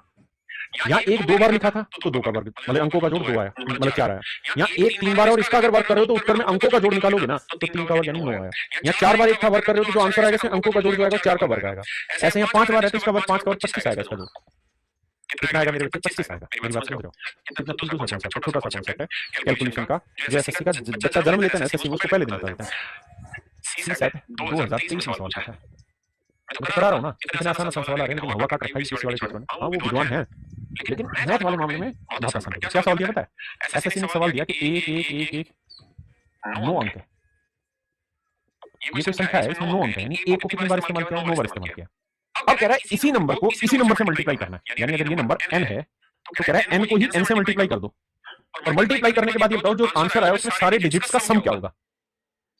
यहाँ 1 2 बार लिखा था तो 2 का वर्ग मतलब अंकों का जोड़ 2 आया मतलब 4 आया, यहाँ 1 3 बार और इसका अगर वर्ग कर रहे हो तो उत्तर में अंकों का जोड़ निकालोगे ना तो 3 का वर्ग यानी 9 आया, यहाँ 4 बार एक था वर्ग कर रहे हो तो जो आंसर आएगा इसमें अंकों का जोड़ जो आएगा 4 का वर्ग आएगा, ऐसे यहाँ 5 बार है तो इसका वर्ग 5 का वर्ग 25 आएगा, इसका जोड़ कितना आएगा मेरे बच्चे 25 आएगा। मेरी बात समझ रहे हो कितना फुद्दू सा कॉन्सेप्ट है, छोटा सा कॉन्सेप्ट है कैलकुलेशन का, जो एसएससी का बच्चा जन्म लेता है ना एसएससी उसको पहले दिन बता देता है। सी सेट 2023 में सवाल पूछा है, मैं करा रहा हूँ ना इतना आसान आसान सवाल आ रहे हैं लेकिन हवा काट रखा है इस वाले पेपर में, हाँ वो विद्वान है लेकिन मैथ वाले मामले में बहुत आसान है। क्या सवाल दिया पता है, एसएससी ने सवाल दिया कि 1 1 1 1 9 अंक है, ये कोई संख्या है इसमें 9 अंक है यानी 1 को कितनी बार इस्तेमाल किया 9 बार इस्तेमाल किया, अब कह रहा है इसी नंबर को इसी नंबर से मल्टीप्लाई करना है, यानी अगर ये नंबर n है तो कह रहा है n को ही n से मल्टीप्लाई कर दो और मल्टीप्लाई करने के बाद ये बताओ जो आंसर आया उसमें सारे डिजिट्स का सम क्या होगा,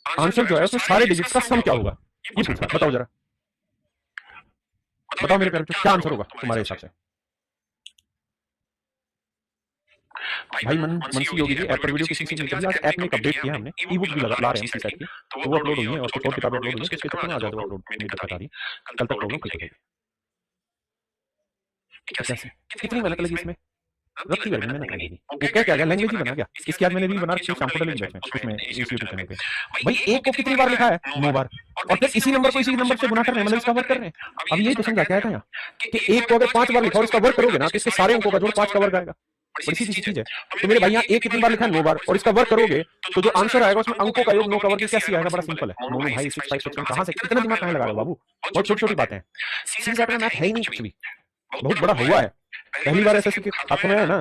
आंसर जो है उसमें सारे डिजिट्स का सम क्या होगा ये पूछा, बताओ जरा बताओ मेरे प्यारे बच्चों क्या आंसर होगा तुम्हारे हिसाब से। भाई मनसी योगी जी ऐप पर वीडियो किसी से नहीं चली, आज ऐप में एक अपडेट किया हमने, ई बुक भी ला रहे हैं हम सीसेट की तो वो अपलोड हुई है और कुछ और किताबें अपलोड हुई है, इसके चक्कर में आ जाए तो अपलोड मेरी दिक्कत आ रही कल तक प्रॉब्लम ठीक हो जाएगी। कैसे कितनी मेहनत लगी इसमें, रत्ती भर मेहनत लगेगी, वो क्या क्या गया लैंग्वेज ही बना गया, इसके बाद मैंने रील बना रखी शाम को डालेंगे बैच में उसमें इस यूट्यूब चैनल पे, भाई एक को कितनी बार लिखा है 9 बार और फिर इसी नंबर को इसी नंबर से गुना कर रहे हैं मतलब इसका वर्ग कर रहे हैं। अब ये तो समझा क्या है कि एक को अगर 5 बार लिखा और इसका वर्ग करोगे ना तो इसके सारे अंकों का जोड़ 5 का वर्ग आएगा, बड़ी सीधी सी चीज है। तो मेरे भाई यहाँ एक कितनी बार लिखा है 9 बार और इसका वर्ग करोगे तो जो आंसर आएगा उसमें अंकों का योग 9 का वर्ग कैसे आएगा, बड़ा सिंपल है 9 भाई 6 5 6 कहां से इतना दिमाग कहां लगा रहे हो बाबू, बहुत छोटी छोटी बातें हैं, सी सेट में मैथ है ही नहीं कुछ भी, बहुत बड़ा हुआ है पहली बार एसएससी के हाथों में है ना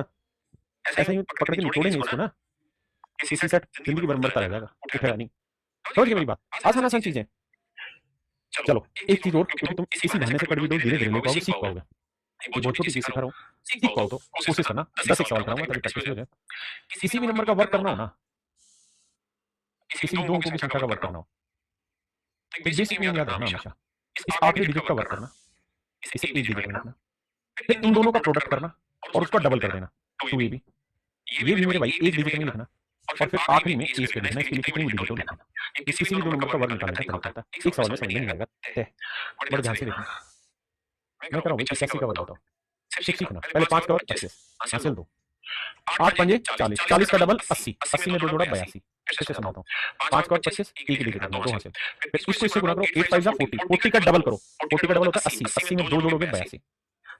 ऐसे ही पकड़ के निचोड़ेंगे इसको ना सी सेट जिंदगी भर बढ़ता रह जाएगा, उठेगा नहीं, समझ गए मेरी बात, आसान आसान चीजें। चलो एक चीज और क्योंकि तुम इसी बहाने से कड़वी डोज धीरे धीरे ले पाओगे सीख पाओगे, ये बहुत छोटी चीज सिखा रहा हूँ सीख पाओ तो कोशिश करना 10 एक सवाल कराऊंगा ताकि प्रैक्टिस हो जाए, किसी भी नंबर का वर्क करना हो ना किसी भी दो अंकों की संख्या का वर्क करना हो तो बेसिक नियम याद रखना हमेशा, इस आखिरी डिजिट का वर्क करना इसे एक डिजिट में रखना फिर इन दोनों का प्रोडक्ट करना और उसका डबल कर देना 2ab, ये भी मेरे भाई एक डिजिट में लिखना और फिर आखिरी में चीज पे लिखना, इसके लिए कितनी डिजिट लिखना। इस किसी भी दो नंबर का वर्ग निकालने का तरीका होता है। एक सवाल में समझ में नहीं आएगा तय। बड़े ध्यान से देखना, मैं कर रहा हूँ 81 का वर्ग बताओ, सिर्फ सीखना। पहले 5 का वर्ग 25, हासिल 2, 8 पंजे 40, 40 का डबल 80, 80 में 2 जोड़ा 82। फिर से सुनाता हूँ, 5 का वर्ग 25, एक ही डिजिट करना, 2 हासिल। फिर इसको इससे गुणा करो, 8 5 जा 40, 40 का डबल करो, 40 का डबल होता है 80, 80 में 2 जोड़ोगे 82,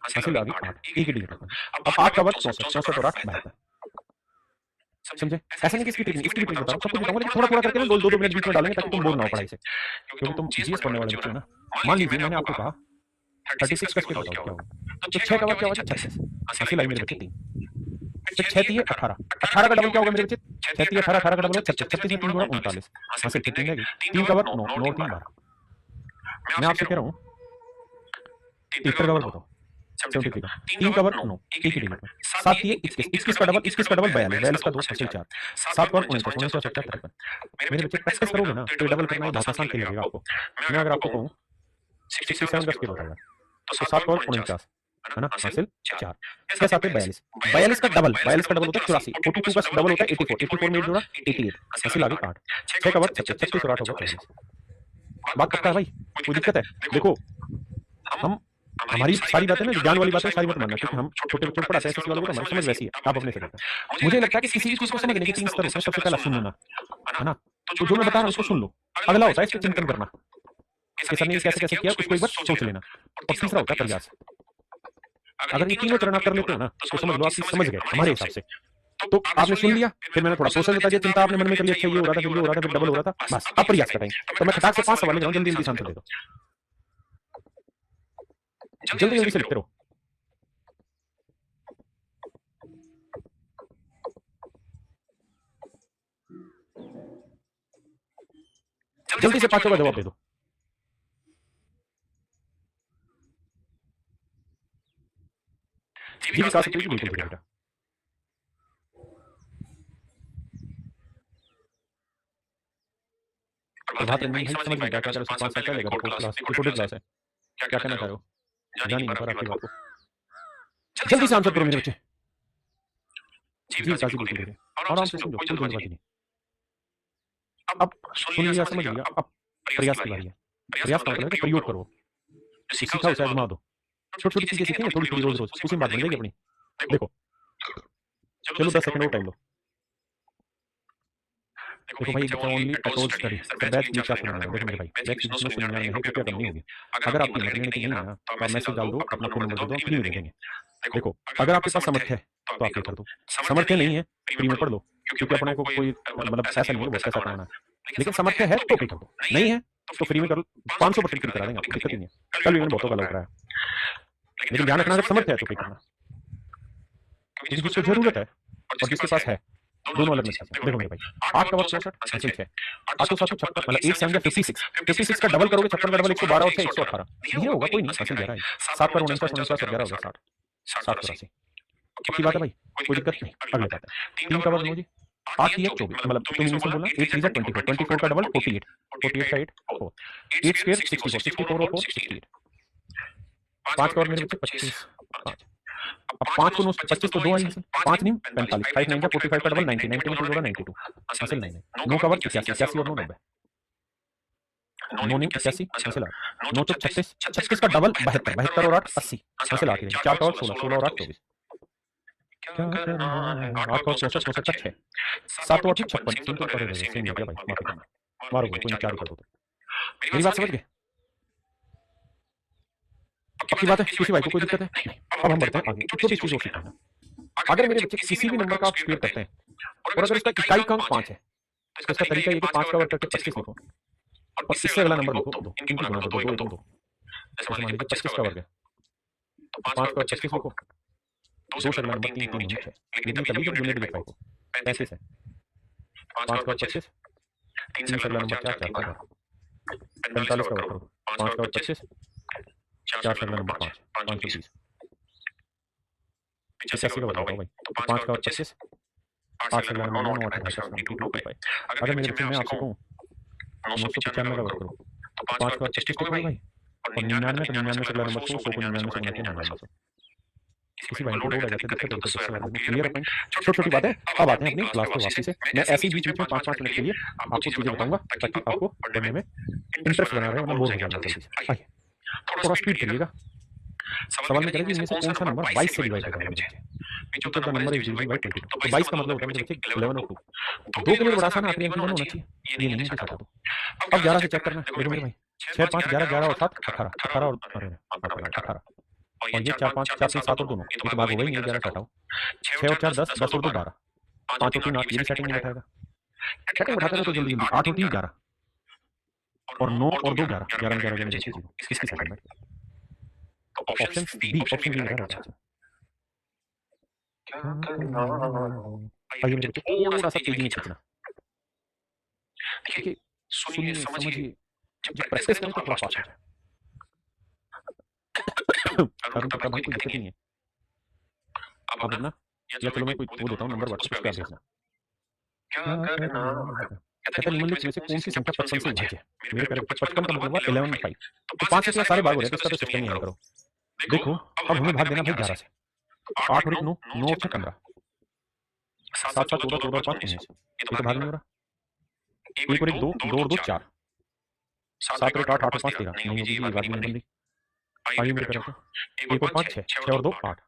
हासिल आ गई 8, एक ही डिजिट करना। अब 8 का वर्ग 64, 64 और 8 72। समझे? ऐसा नहीं कि इसकी ट्रिक बता रहा हूँ, सब कुछ बताऊंगा, लेकिन थोड़ा थोड़ा करके ना 2-2 मिनट बीच में डालेंगे ताकि तुम बोर ना हो पढ़ाई से, क्योंकि तुम जीएस पढ़ने वाले बच्चे हो ना। मान लीजिए मैंने आपको कहा 36 कस के बताओ क्या होगा, तो 6 का वर्ग क्या होगा 36, हासिल आई मेरे बच्चे 3। फिर 6 3 18, 18 का डबल क्या होगा मेरे बच्चे, 6 3 18, 18 का डबल 36, 36 में 3 जोड़ा 39, हासिल फिर 3 रहेगी, 3 का वर्ग 9, 9 3 12। मैं आपसे कह रहा हूँ 73 का वर्ग बताओ, 73 का, 3 का वर्ग 9, एक ही डिजिट में, 7 3 21, 21 का डबल 42, 42 का 2 हासिल 4, 7 वर्ग 49, 49 और 53। मेरे बच्चे प्रैक्टिस करोगे ना तो डबल करना बहुत आसान खेल लगेगा आपको। मैं अगर आपको कहूँ 67 का स्केल बताओ तो 7 वर्ग 49 है ना, हासिल 4, इसके साथ में 42, 42 का डबल, 42 का डबल होता है 84, 42 का डबल होता है 84, 84 में जोड़ा 88, हासिल आ गई 8, 6 का वर्ग 36, 36 और 8 होगा 44। बात पक्का है भाई, कोई दिक्कत है? देखो हम हमारी सारी बातें ना, ज्ञान वाली बातें सारी मत मानना, क्योंकि हम छोटे बच्चों को पढ़ाते हैं, एसएससी वालों को तो हमारी समझ वैसी है, आप अपने से देखना। मुझे लगता है कि किसी भी चीज को समझने के 3 स्तर होते हैं। सबसे पहला सुनना, है ना, तो जो मैं बता रहा हूँ उसको सुन लो। अगला होता है इस पर चिंतन करना, कि सर ने कैसे कैसे किया उसको एक बार सोच लेना, और तीसरा होता है प्रयास। अगर ये तीनों चरण आप कर लेते हो ना तो समझ लो आप चीज समझ गए हमारे हिसाब से। तो आपने सुन लिया, फिर मैंने थोड़ा प्रोसेस बता दिया, चिंता आपने मन में कर लिया, अच्छा ये हो रहा था, फिर ये हो रहा था, फिर डबल हो रहा था, बस अब प्रयास करेंगे। तो मैं खटाक से 5 सवाल ले रहा हूँ, जल्दी जल्दी आंसर दे दो, जल्दी जल्दी से लिखते रहो। जल्दी से 5 का जवाब दे दो। जी विकास बिल्कुल बिल्कुल बेटा। प्रभात रंजन भाई समझ में क्या क्या 5 साल का लेगा, कोर्स क्लास छोटी क्लास है, क्या कहना चाह रहे हो? जान ही नहीं पा रहा आपकी बात को, जल्दी से आंसर करो मेरे बच्चे। जी विकास बिल्कुल बेटा, आराम से समझो, कोई जल्दबाजी नहीं। अब सुन लिया समझ लिया, अब प्रयास की बारी है। प्रयास का मतलब है कि प्रयोग करो, सीखा उसे आजमा दो। छोटी छोटी चीजें सीखेंगे थोड़ी थोड़ी रोज रोज, उसी में बात बन जाएगी अपनी। देखो चलो 10 सेकंड और टाइम लो। देखो भाई बच्चा ओनली अटोज स्टडी द बैच नीचा सुनना है। देखो मेरे भाई बैच की जिसमें सुनने में है कृपया कम नहीं होगी। अगर आपकी हिम्मत लेने की नहीं है ना तो आप मैसेज डाल दो, अपना फोन नंबर दे दो, फ्री में दे देंगे। देखो अगर आपके पास सामर्थ्य है तो आप ये कर दो, सामर्थ्य नहीं है फ्री में पढ़ लो, क्योंकि अपने को कोई मतलब ऐसा नहीं है बहुत पैसा कमाना है। लेकिन सामर्थ्य है तो पे कर दो, नहीं है तो फ्री में कर लो, 500% फ्री करा देंगे, आपको दिक्कत नहीं है। कल भी मैंने बहुतों का लग रहा है, लेकिन ध्यान रखना अगर सामर्थ्य है तो पे करना, क्योंकि जिसको जरूरत है और जिसके पास है दोनों अलग मत। देखो मेरे भाई 8 का वर्ग 64 हासिल 6, 8 7 56 मतलब 8 7 56, 56 का डबल करोगे 56 का डबल 112 और 6 118, ये होगा कोई नहीं, हासिल 11 है। 7 पर 49 49 और 11 हो गया 60, 7 की बात है भाई, कोई दिक्कत नहीं। अगले बात है 3 का वर्ग लो जी, 8 3 24 मतलब तुम इंग्लिश में बोलना 8 3 24, 24 का डबल 48, 48 का 8 4, 8 स्क्वायर 64, 64 और 4 68, 5 का वर्ग मेरे बच्चे 25 5। अब 5 को 25 तो 2 आई हासिल, 5 नहीं 45, 5 9 का 45 का डबल 90, 90 में 2 जोड़ा 92, हासिल 9 है। 9 का वर्ग 81, 81 और 9 90, 9 नहीं 81 हासिल 8, 9 चौक 36, 36 का डबल 72, 72 और 8 80, हासिल 8 4 का वर्ग 16, 16 और 8 24। क्या करना है 8 का 64 64 का 6, 7 और 8 56, 3 तो पड़े रहे सेम हो गया भाई, माफी करना मारो कोई 4 कर दो। मेरी बात समझ गए? पक्की बात है, किसी भाई को कोई दिक्कत है नहीं? अब हम बढ़ते हैं आगे, छोटी चीज को सीखना। अगर मेरे बच्चे किसी भी नंबर का आप स्क्वायर करते हैं और अगर उसका इकाई का अंक 5 है तो इसका तरीका ये कि 5 का वर्ग करके 25 लिखो और इससे अगला नंबर लिखो 2, इनकी गुणा कर दो 2 1 2। जैसे मान लीजिए 25 का वर्ग है तो 5 का वर्ग 25 लिखो, 2 से अगला नंबर 3 3 9 6, लेकिन तभी जब यूनिट डिवाइड को 35 है, 5 का वर्ग 25, 3 से अगला नंबर 4 4 का 45 का वर्ग करो, 5 का वर्ग 25, 4 से अगला नंबर 5 520, 85 का वर्ग बताओ भाई, तो 5 का वर्ग 25, 8 से अगला नंबर 9 8 2 अगर मेरे बच्चे मैं आपसे कहूँ 995 का वर्ग करो तो 5 का वर्ग 25 लिखो भाई, और 99 तो 99 से अगला नंबर 100 100 को 99 से गुणा किया 9900, किसी भाई को लोड आ जाता है दिक्कत होती है तो क्लियर है पॉइंट। छोटी छोटी बातें अब आते हैं अपनी क्लास पे वापसी से। मैं ऐसे ही बीच बीच में 5-5 मिनट के लिए आपको चीजें बताऊंगा ताकि आपको पढ़ने में इंटरेस्ट बना रहे, वरना बोर हो जाएगा जल्दी से। आइए थोड़ा स्पीड करिएगा। सवाल में करें कि इनमें से कौन सा नंबर 22 से डिवाइड होगा बच्चे। Which of the number is divisible by 22। तो 22 का मतलब होता है मेरे बच्चे 11 और 2। 2 के लिए बड़ा सा ना आखिरी अंक 1 होना चाहिए, ये नहीं है दिखाता। तो अब 11 से चेक करना। देखो मेरे भाई 6 5 11 11 और 7 18 18 और अरे 18 और ये 4 5 4 3 7 और दोनों ये तो भाग हो गई। नहीं 11 हटाओ। 6 और 4 10 10 और 2 12 5 और 3 8 ये भी सेटिंग नहीं बैठाएगा। सेटिंग बैठाते हैं तो जल्दी जल्दी 8 और 3 11 और 9 और 2 11 11 में 11 में 0 इसकी सेटिंग बैठ। तो ऑप्शन बी मेरा रहता है। आइए मेरे बच्चे थोड़ा सा तेजी में खींचना। देखिए सुनिए समझिए, जब प्रैक्टिस करें तो थोड़ा फास्ट हो जाए। कारण पता भाई कोई दिक्कत नहीं है। अब ना या चलो मैं कोई वो देता हूँ नंबर व्हाट्सएप पे भेजना। कहता निम्नलिखित में से कौन सी संख्या 55 से विभाज्य है। मेरे प्यारे बच्चे 55 का मतलब हुआ 11 5। तो 5 से सारे भाग हो रहे हैं तो इसका तो सिस्टम नहीं आया करो। देखो अब हमें भाग देना भाई 11 से। 8 और 1 9 9 और 6 15 7 7 14 14 और 5 19 ये तो भाग नहीं हो रहा। 1 और 1 2 2 और 2 4 7 और 1 8 8 और 5 13 नहीं होगी ये बात नहीं बनती। आइए मेरे प्यारे बच्चे 1 और 5 6 6 और 2 8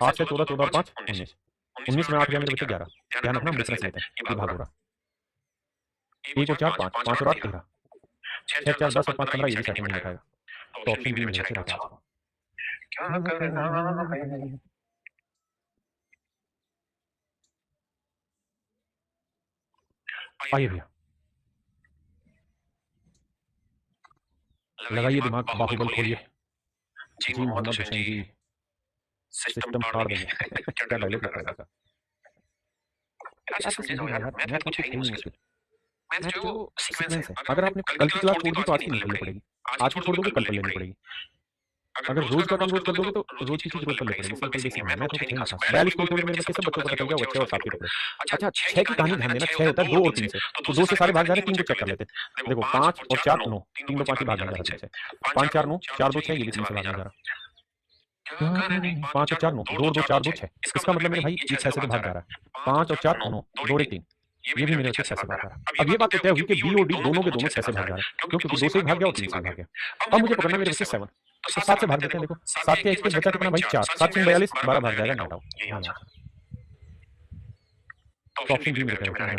8 से 14 14 और 5 19 19 में 8 गया मेरे बच्चे 11। ध्यान रखना हम डिफरेंस लेते हैं ये भाग हो रहा। 1 और 4 5 5 और 8 13 6 4 10 और 5 15 ये भी सेटिंग नहीं लिखाएगा। तो ऑप्शन बी मेरे बच्चे रहता है। क्या करना है आइए भैया लगाइए दिमाग, बाहुबल खोलिए। जी मोहम्मद हुसैन जी सिस्टम फाड़ देंगे। क्या डायलॉग लगा रहा था क्या समझ यार। मैथ कुछ है नहीं मुश्किल। मैथ जो सीक्वेंस है अगर आपने कल की क्लास छोड़ दी तो आज की निकलनी पड़ेगी। आज की छोड़ दोगे कल पर लेनी पड़ेगी। अगर रोज का काम रोज कर दोगे तो रोज की चीज रोज कर लेनी पड़ेगी। सिंपल बेसिक मैथ होता है ना। 42 को छोड़ मेरे बच्चे सब बच्चों को पता चल गया 6 और 7 के टुकड़े। अच्छा 6 की कहानी ध्यान देना। 6 होता है 2 और 3 से। तो 2 से सारे भाग जा रहे हैं 3 को चेक कर लेते हैं। देखो 5 और 4 9 3 2 5 ही भाग जा रहा है। 5 4 9 4 2 6 ये भी 3 से भाग जा रहा है। 5 और 4 9 2 और 2 4 2 6 इसका मतलब मेरे भाई ये 6 से तो भाग जा रहा है। 5 और 4 9 2 और 1 3 ये भी मेरे 6 से भाग रहा है। अब ये बात तो तय हुई कि बी और डी दोनों के दोनों 6 से भाग जा रहे हैं क्योंकि 2 से भाग गया और 3 से भाग गया। अब मुझे पकड़ना मेरे बच्चे 7 तो 7 से भाग देते हैं। देखो 7 के एक्सप्रेस बचा कितना भाई 4 7 3 42 12 भाग जाएगा। Note out. तो ऑप्शन बी मेरे क्या करना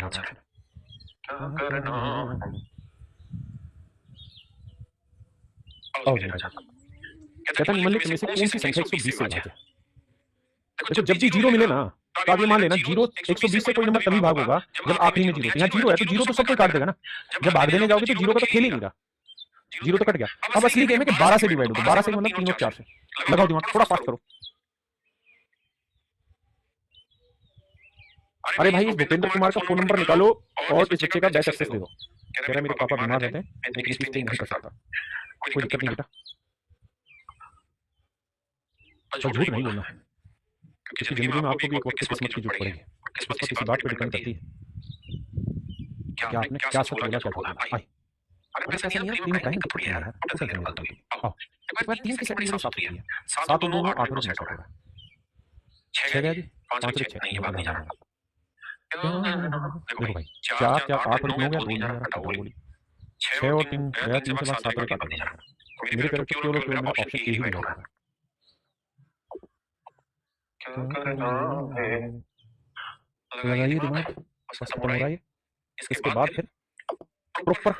कहता निम्नलिखित में से कौन सी संख्या 120 से विभाज्य है। देखो जब भी जीरो मिले ना तो आप ये मान लेना जीरो 120 से कोई नंबर तभी भाग होगा जब आखिरी में जीरो। यहाँ जीरो है तो जीरो तो सब कोई काट देगा ना। जब भाग देने जाओगे तो जीरो का तो खेल ही नहीं रहा। जीरो तो कट गया। अब असली गेम है कि 12 से डिवाइड हो। 12 से मतलब 3 और 4 से। लगाओ दिमाग थोड़ा फास्ट करो। अरे भाई इस भूपेंद्र कुमार का फोन नंबर निकालो और इस बच्चे का बैच एक्सेस दे दो। कह रहा है मेरे पापा बीमार रहते हैं लेकिन इस चीज नहीं कर सकता। कोई दिक्कत नहीं बेटा तो झूठ नहीं बोलना है क्योंकि जिंदगी में आपको भी एक वक्त किस्मत की जरूरत पड़ेगी। किस्मत किसी बात पर डिपेंड करती है। क्या आपने क्या सोच बोला क्या बोला। आई अरे ऐसा नहीं है 3 टाइम थोड़ी है यार। अब चल रही है आओ एक बार 3 की सेटिंग मेरे साथ होती है। 7 और 2 8 और 9 हो रहा है। 6 गया जी 5 और 6 नहीं बात नहीं जा रहा। देखो भाई 4 4 8 और 9 गया 2 नहीं रहा बोली 6 और 3 गया 3 के बाद 7 और 8 नहीं जा रहा। मेरे तरफ से केवल मेरा ऑप्शन ए ही होगा। क्या करना है लगाइए दिमाग बस खत्म हो रहा है। इसके बाद फिर प्रॉपर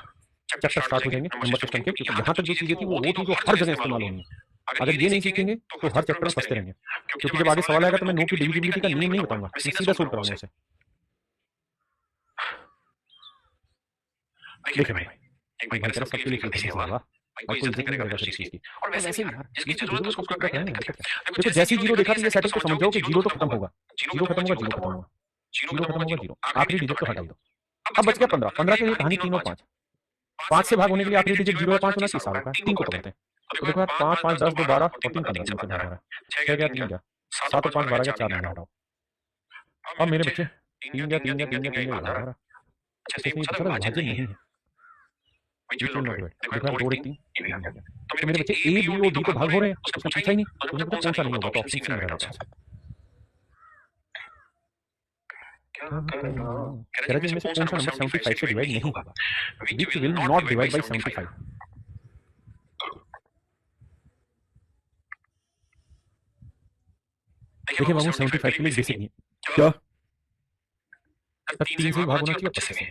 चैप्टर स्टार्ट हो जाएंगे नंबर सिस्टम के क्योंकि यहाँ तक जो चीजें थी वो थी जो हर जगह इस्तेमाल होंगी। अगर ये नहीं सीखेंगे तो हर चैप्टर में फंसते रहेंगे क्योंकि जब आगे सवाल आएगा तो मैं नो की डिविजिबिलिटी का नियम नहीं बताऊंगा। मैं सीधा सोल्व कराऊंगा उसे। देखिए भाई एक भाई तेरा सबके लिए कैसे होगा और कोई इज्जत नहीं करेगा किसी चीज की। और वैसे भी यार जिसकी जरूरत है उसको करना है। देखो जैसे ही जीरो देखा तो ये सेटिंग को समझ जाओ कि जीरो तो खत्म होगा। जीरो खत्म होगा जीरो खत्म होगा जीरो खत्म होगा जीरो आखिरी डिजिट तो हटा ही दो। अब बच गया 15 15 के लिए कहानी 3 और 5 5 से भाग होने के लिए आखिरी डिजिट 0 और 5 होना चाहिए। सारा का 3 को पकड़ते हैं तो देखो यार 5 5 10 2 12 और 3 15 से भाग रहा है। 6 गया 3 गया 7 और 5 12 गया 4 नहीं हटाओ। अब मेरे बच्चे 3 गया 3 गया 3 गया 3 गया जा रहा है। इसमें पता है विभाजन नहीं है। which will not divide. देखो यार 2 और 1 3 ये भी आ गया। तो मेरे बच्चे ए बी और डी तो भाग हो रहे हैं, उसने पूछा ही नहीं, तो मुझे पता कौन सा नहीं होगा, तो ऑप्शन सी मेरा राइट आंसर। क्या करना कह रहा जी इनमें से कौन सा नंबर 75 से डिवाइड नहीं होगा, which will not divide by 75। देखिए बाबू 75 के लिए बेसिक नहीं क्या सर 3 से भी भाग होना चाहिए, 25 से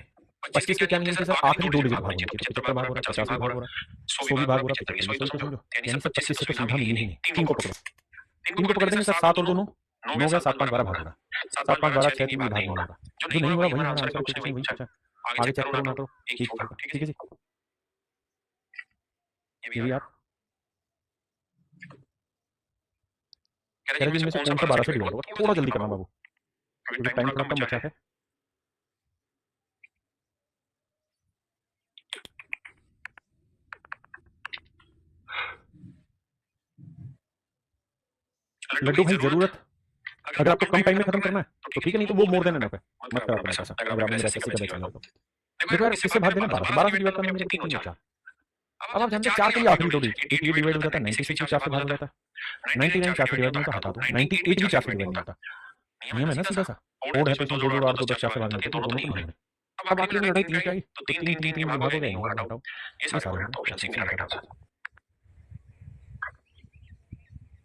25 के क्या नियम थे सर, आखिरी 2 डिजिट भाग होना चाहिए, 75 भाग हो रहा है, 50 भाग हो रहा है, 100 भी भाग हो रहा है, 75 तो समझो, यानी सर 25 से तो सीधा मिली ही नहीं। 3 को पकड़ो, 3 को पकड़ देंगे सर, 7 और 2 9 9 गया, 7 5 12 भाग होगा, 7 5 12 6 3 भाग नहीं होगा, जो नहीं होगा वही हमारा आंसर है, क्वेश्चन वही पूछा, आगे चेक करो ना तो ठीक होगा, ठीक है जी। ये भी आप कह रहे हैं इनमें से कौन सा 12 से डिवाइड होगा, थोड़ा जल्दी करना बाबू क्योंकि टाइम थोड़ा कम बचा है। लड्डू भाई जरूरत अगर आपको कम टाइम में खत्म करना है तो ठीक है, नहीं तो वो मोर देन एनफ है, मत करो अपना पैसा अगर आपने मेरा कैसे का बैच तो। देखो यार किससे भाग देना 12 से डिवाइड करना मेरे को 3 4। अब आप जानते हैं 4 के लिए आखिरी दो डिजिट, एक ये डिवाइड हो जाता है, 96 भी 4 से भाग हो जाता है, 99 4 से डिवाइड नहीं होता, हटा दो, 98 भी 4 से डिवाइड नहीं होता, नियम है ना सीधा सा, कोड है तो इसमें 2 2 8 2 10 4 से भाग होते हैं, तो दोनों को भाग। अब आखिरी में लड़ाई 3 की आई तो 3 3 3 3 भाग हो गए, हटाओ ये सारे तो ऑप्शन सी मेरा राइट आंसर।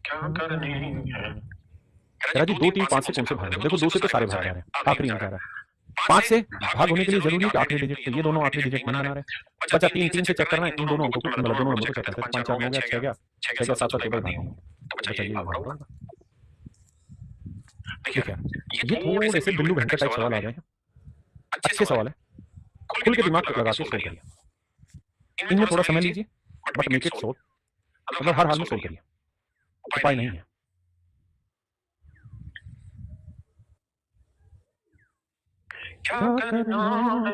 क्या करनी है राजी 2 3 5 से कौन से भाग रहे हैं, देखो 2 से तो सारे भाग जा रहे हैं, आखिरी अंक आ रहा है, 5 से भाग होने के लिए जरूरी है कि आखिरी डिजिट, तो ये दोनों आखिरी डिजिट नहीं बना रहे हैं, बचा 3 3 से चेक करना है, इन दोनों अंकों को मतलब दोनों नंबर को चेक करते हैं, 5 4 हो गया 6 गया 6 गया 7 7 टेबल भाग होंगे, तो बचा ये भाग होगा। ठीक है ये थोड़े से बिल्लू घंटे टाइप सवाल आ गए हैं, अच्छे सवाल है, खुल के दिमाग लगा के सोल्व करिए, इनमें थोड़ा समय लीजिए बट मेक इट सोल्व, मतलब हर हाल में सोल्व करिए, उपाय नहीं है। क्या करना है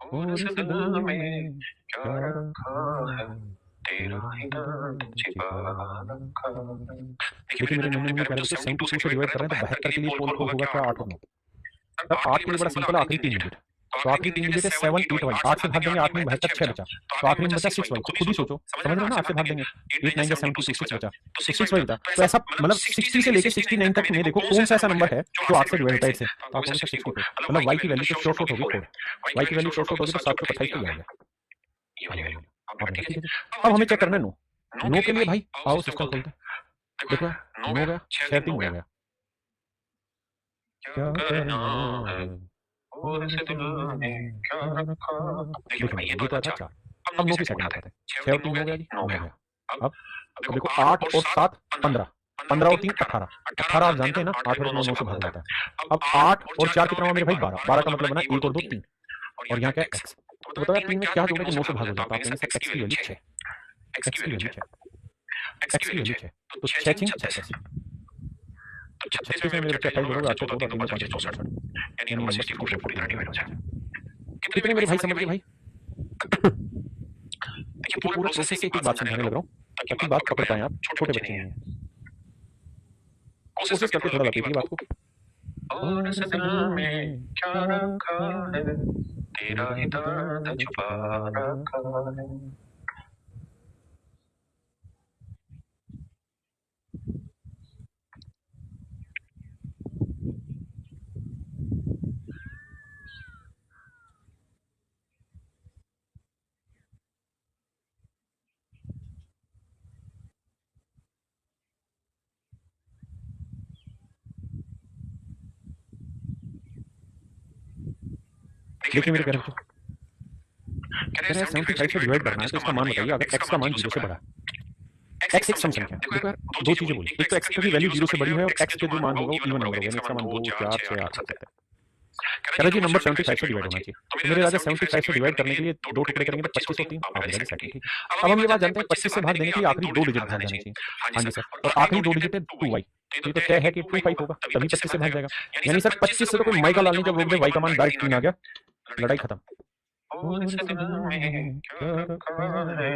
और इस दिल में क्या रखा है, तेरा ही दर्द छिपा रखा है। देखिए मेरे नन्हे मुन्ने प्यारे बच्चे 72 से डिवाइड कर रहे हैं तो 72 के लिए पोल को होगा क्या 8 और 9, तब 8 के लिए बड़ा सिंपल है, आखिरी 3 डिजिट, तो आखिरी 3 डिजिट है 7 8 1, 8 से भाग देंगे 8 में 72 6 बचा, तो आखिरी में बचा 6 1, खुद ही सोचो समझ रहे हो ना, 8 से भाग देंगे 8 9 72 6 बचा, तो 6 वही था, तो ऐसा मतलब 60 से लेके 69 तक में देखो कौन सा ऐसा नंबर है जो 8 से डिवाइड होता है इससे, तो आप बोलोगे 64, मतलब y की वैल्यू तो शॉर्ट होगी 4, y की वैल्यू शॉर्ट होगी तो 728 पे आएगा ये वाली वैल्यू। अब हमें चेक करना है नो, नो के लिए भाई आओ सिस्टम खोलते हैं, देखो नो हो गया 6 3 हो गया, क्या करना है और इस दिल में क्या रखा, देखो भाई ये तो था 4, अब 9 की सेकंड आते हैं, 6 और 3 हो गया जी, 9 हो गया, अब देखो 8 और 7 15 15 और 3 18 18 आप जानते हैं ना 8 और 9 9 से भाग जाता है, अब 8 और 4 कितना हुआ मेरे भाई 12 12 का मतलब बना 1 और 2 3 और यहाँ क्या है x, तो बताओ यार 3 में क्या जोड़े कि 9 से भाग हो जाता है, आप कहेंगे सर x की वैल्यू 6, x की वैल्यू 6, x की वैल्यू 6, तो 6 6 86, तो 36 में मेरे बच्चे 28 जोड़ोगे 8 14 3 5 64, यानी नंबर 64 40 डिवाइड हो जाएगा। कितने मेरे भाई समझ गए भाई, देखिए पूरा प्रोसेस से एक बात समझाने लग रहा हूँ ताकि बात पकड़ पाए आप, छोटे बच्चे हैं, कोशिश करके थोड़ा लपेटिए बात को। और इस दिल में क्या रखा है, तेरा ही दर्द छुपा रखा है। देखिए मेरे प्यारे बच्चों, कह रहे हैं 75 से डिवाइड करना है तो इसका मान बताइए अगर x का मान 0 से बड़ा, x एक सम संख्या है, देखो यार दो चीजें बोली, एक तो x की वैल्यू 0 से बड़ी है और x के जो मान होगा वो इवन नंबर होगा, इसका मान 2 4 6 8 सकते हैं। कह रहा जी नंबर 75 से डिवाइड होना चाहिए, तो मेरे राजा 75 से डिवाइड करने के लिए दो टुकड़े करेंगे तो 25 और 3 आप जाएंगे सेकंड, ठीक है। अब हम ये बात जानते हैं 25 से भाग देने के लिए आखिरी 2 डिजिट भाग जाने चाहिए, हां जी सर, और आखिरी 2 डिजिट है 2y, तो ये तो तय है कि 25 होगा तभी 25 से भाग जाएगा, यानी सर 25 से तो कोई y का लाल नहीं, जब रोक दे y का मान डायरेक्ट 3 आ गया, लड़ाई खत्म। और इस दिल में क्या रखा है,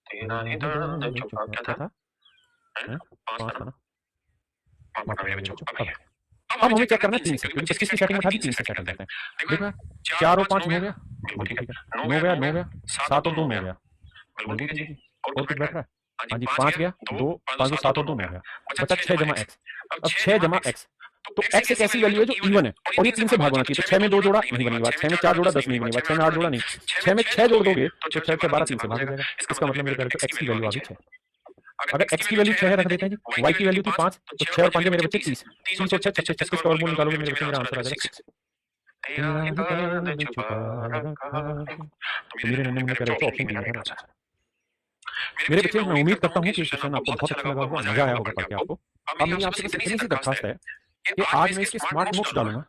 तेरा ही दर्द छुपा, क्या था 5 था ना, माफ करना मेरे बच्चों, अब अब हमें चेक करना है 3 से, क्योंकि 25 की सेटिंग उठा दी, 3 से सेटिंग करते हैं। देखना 4 और 5 9 गया, बिल्कुल ठीक है। 9 गया, 9 गया, 7 और 2 9 गया, बिल्कुल ठीक है जी। और कुछ बैठ रहा है? हाँ जी, 5 गया, 2 5 2 7 और 2 9 गया, बचा 6 जमा x। अब 6 जमा x, तो x एक ऐसी वैल्यू है जो इवन है और ये 3 से भाग होना चाहिए। तो 6 में 2 जोड़ा नहीं बनेगी बात, 6 में 4 जोड़ा 10 नहीं बनेगी बात, 6 में 8 जोड़ा नहीं, 6 में 6 जोड़ दोगे तो 6 से 12 3 से भाग हो जाएगा। इसका मतलब मेरे कह रहे हो x की वैल्यू आ गई 6। अगर x की वैल्यू 6 है, रख देते हैं जी। y की वैल्यू थी 5, तो 6 और 5 मेरे बच्चे 30, 30 और 6 36, 36 का वर्गमूल निकालोगे मेरे बच्चे, मेरा आंसर आ जाएगा 6। तेरा ही दर्द छुपा रखा है। तो मेरे नन्हे मुन्ने कह रहे हो तो ऑप्शन बी है हमारा आंसर। मेरे बच्चे, मैं उम्मीद करता हूँ कि सेशन आपको बहुत अच्छा लगा होगा, मजा आया होगा पढ़ के आपको। अब मेरी आपसे बस इतनी सी दरखास्त है कि आज मैं इसके स्मार्ट नोट्स डालूंगा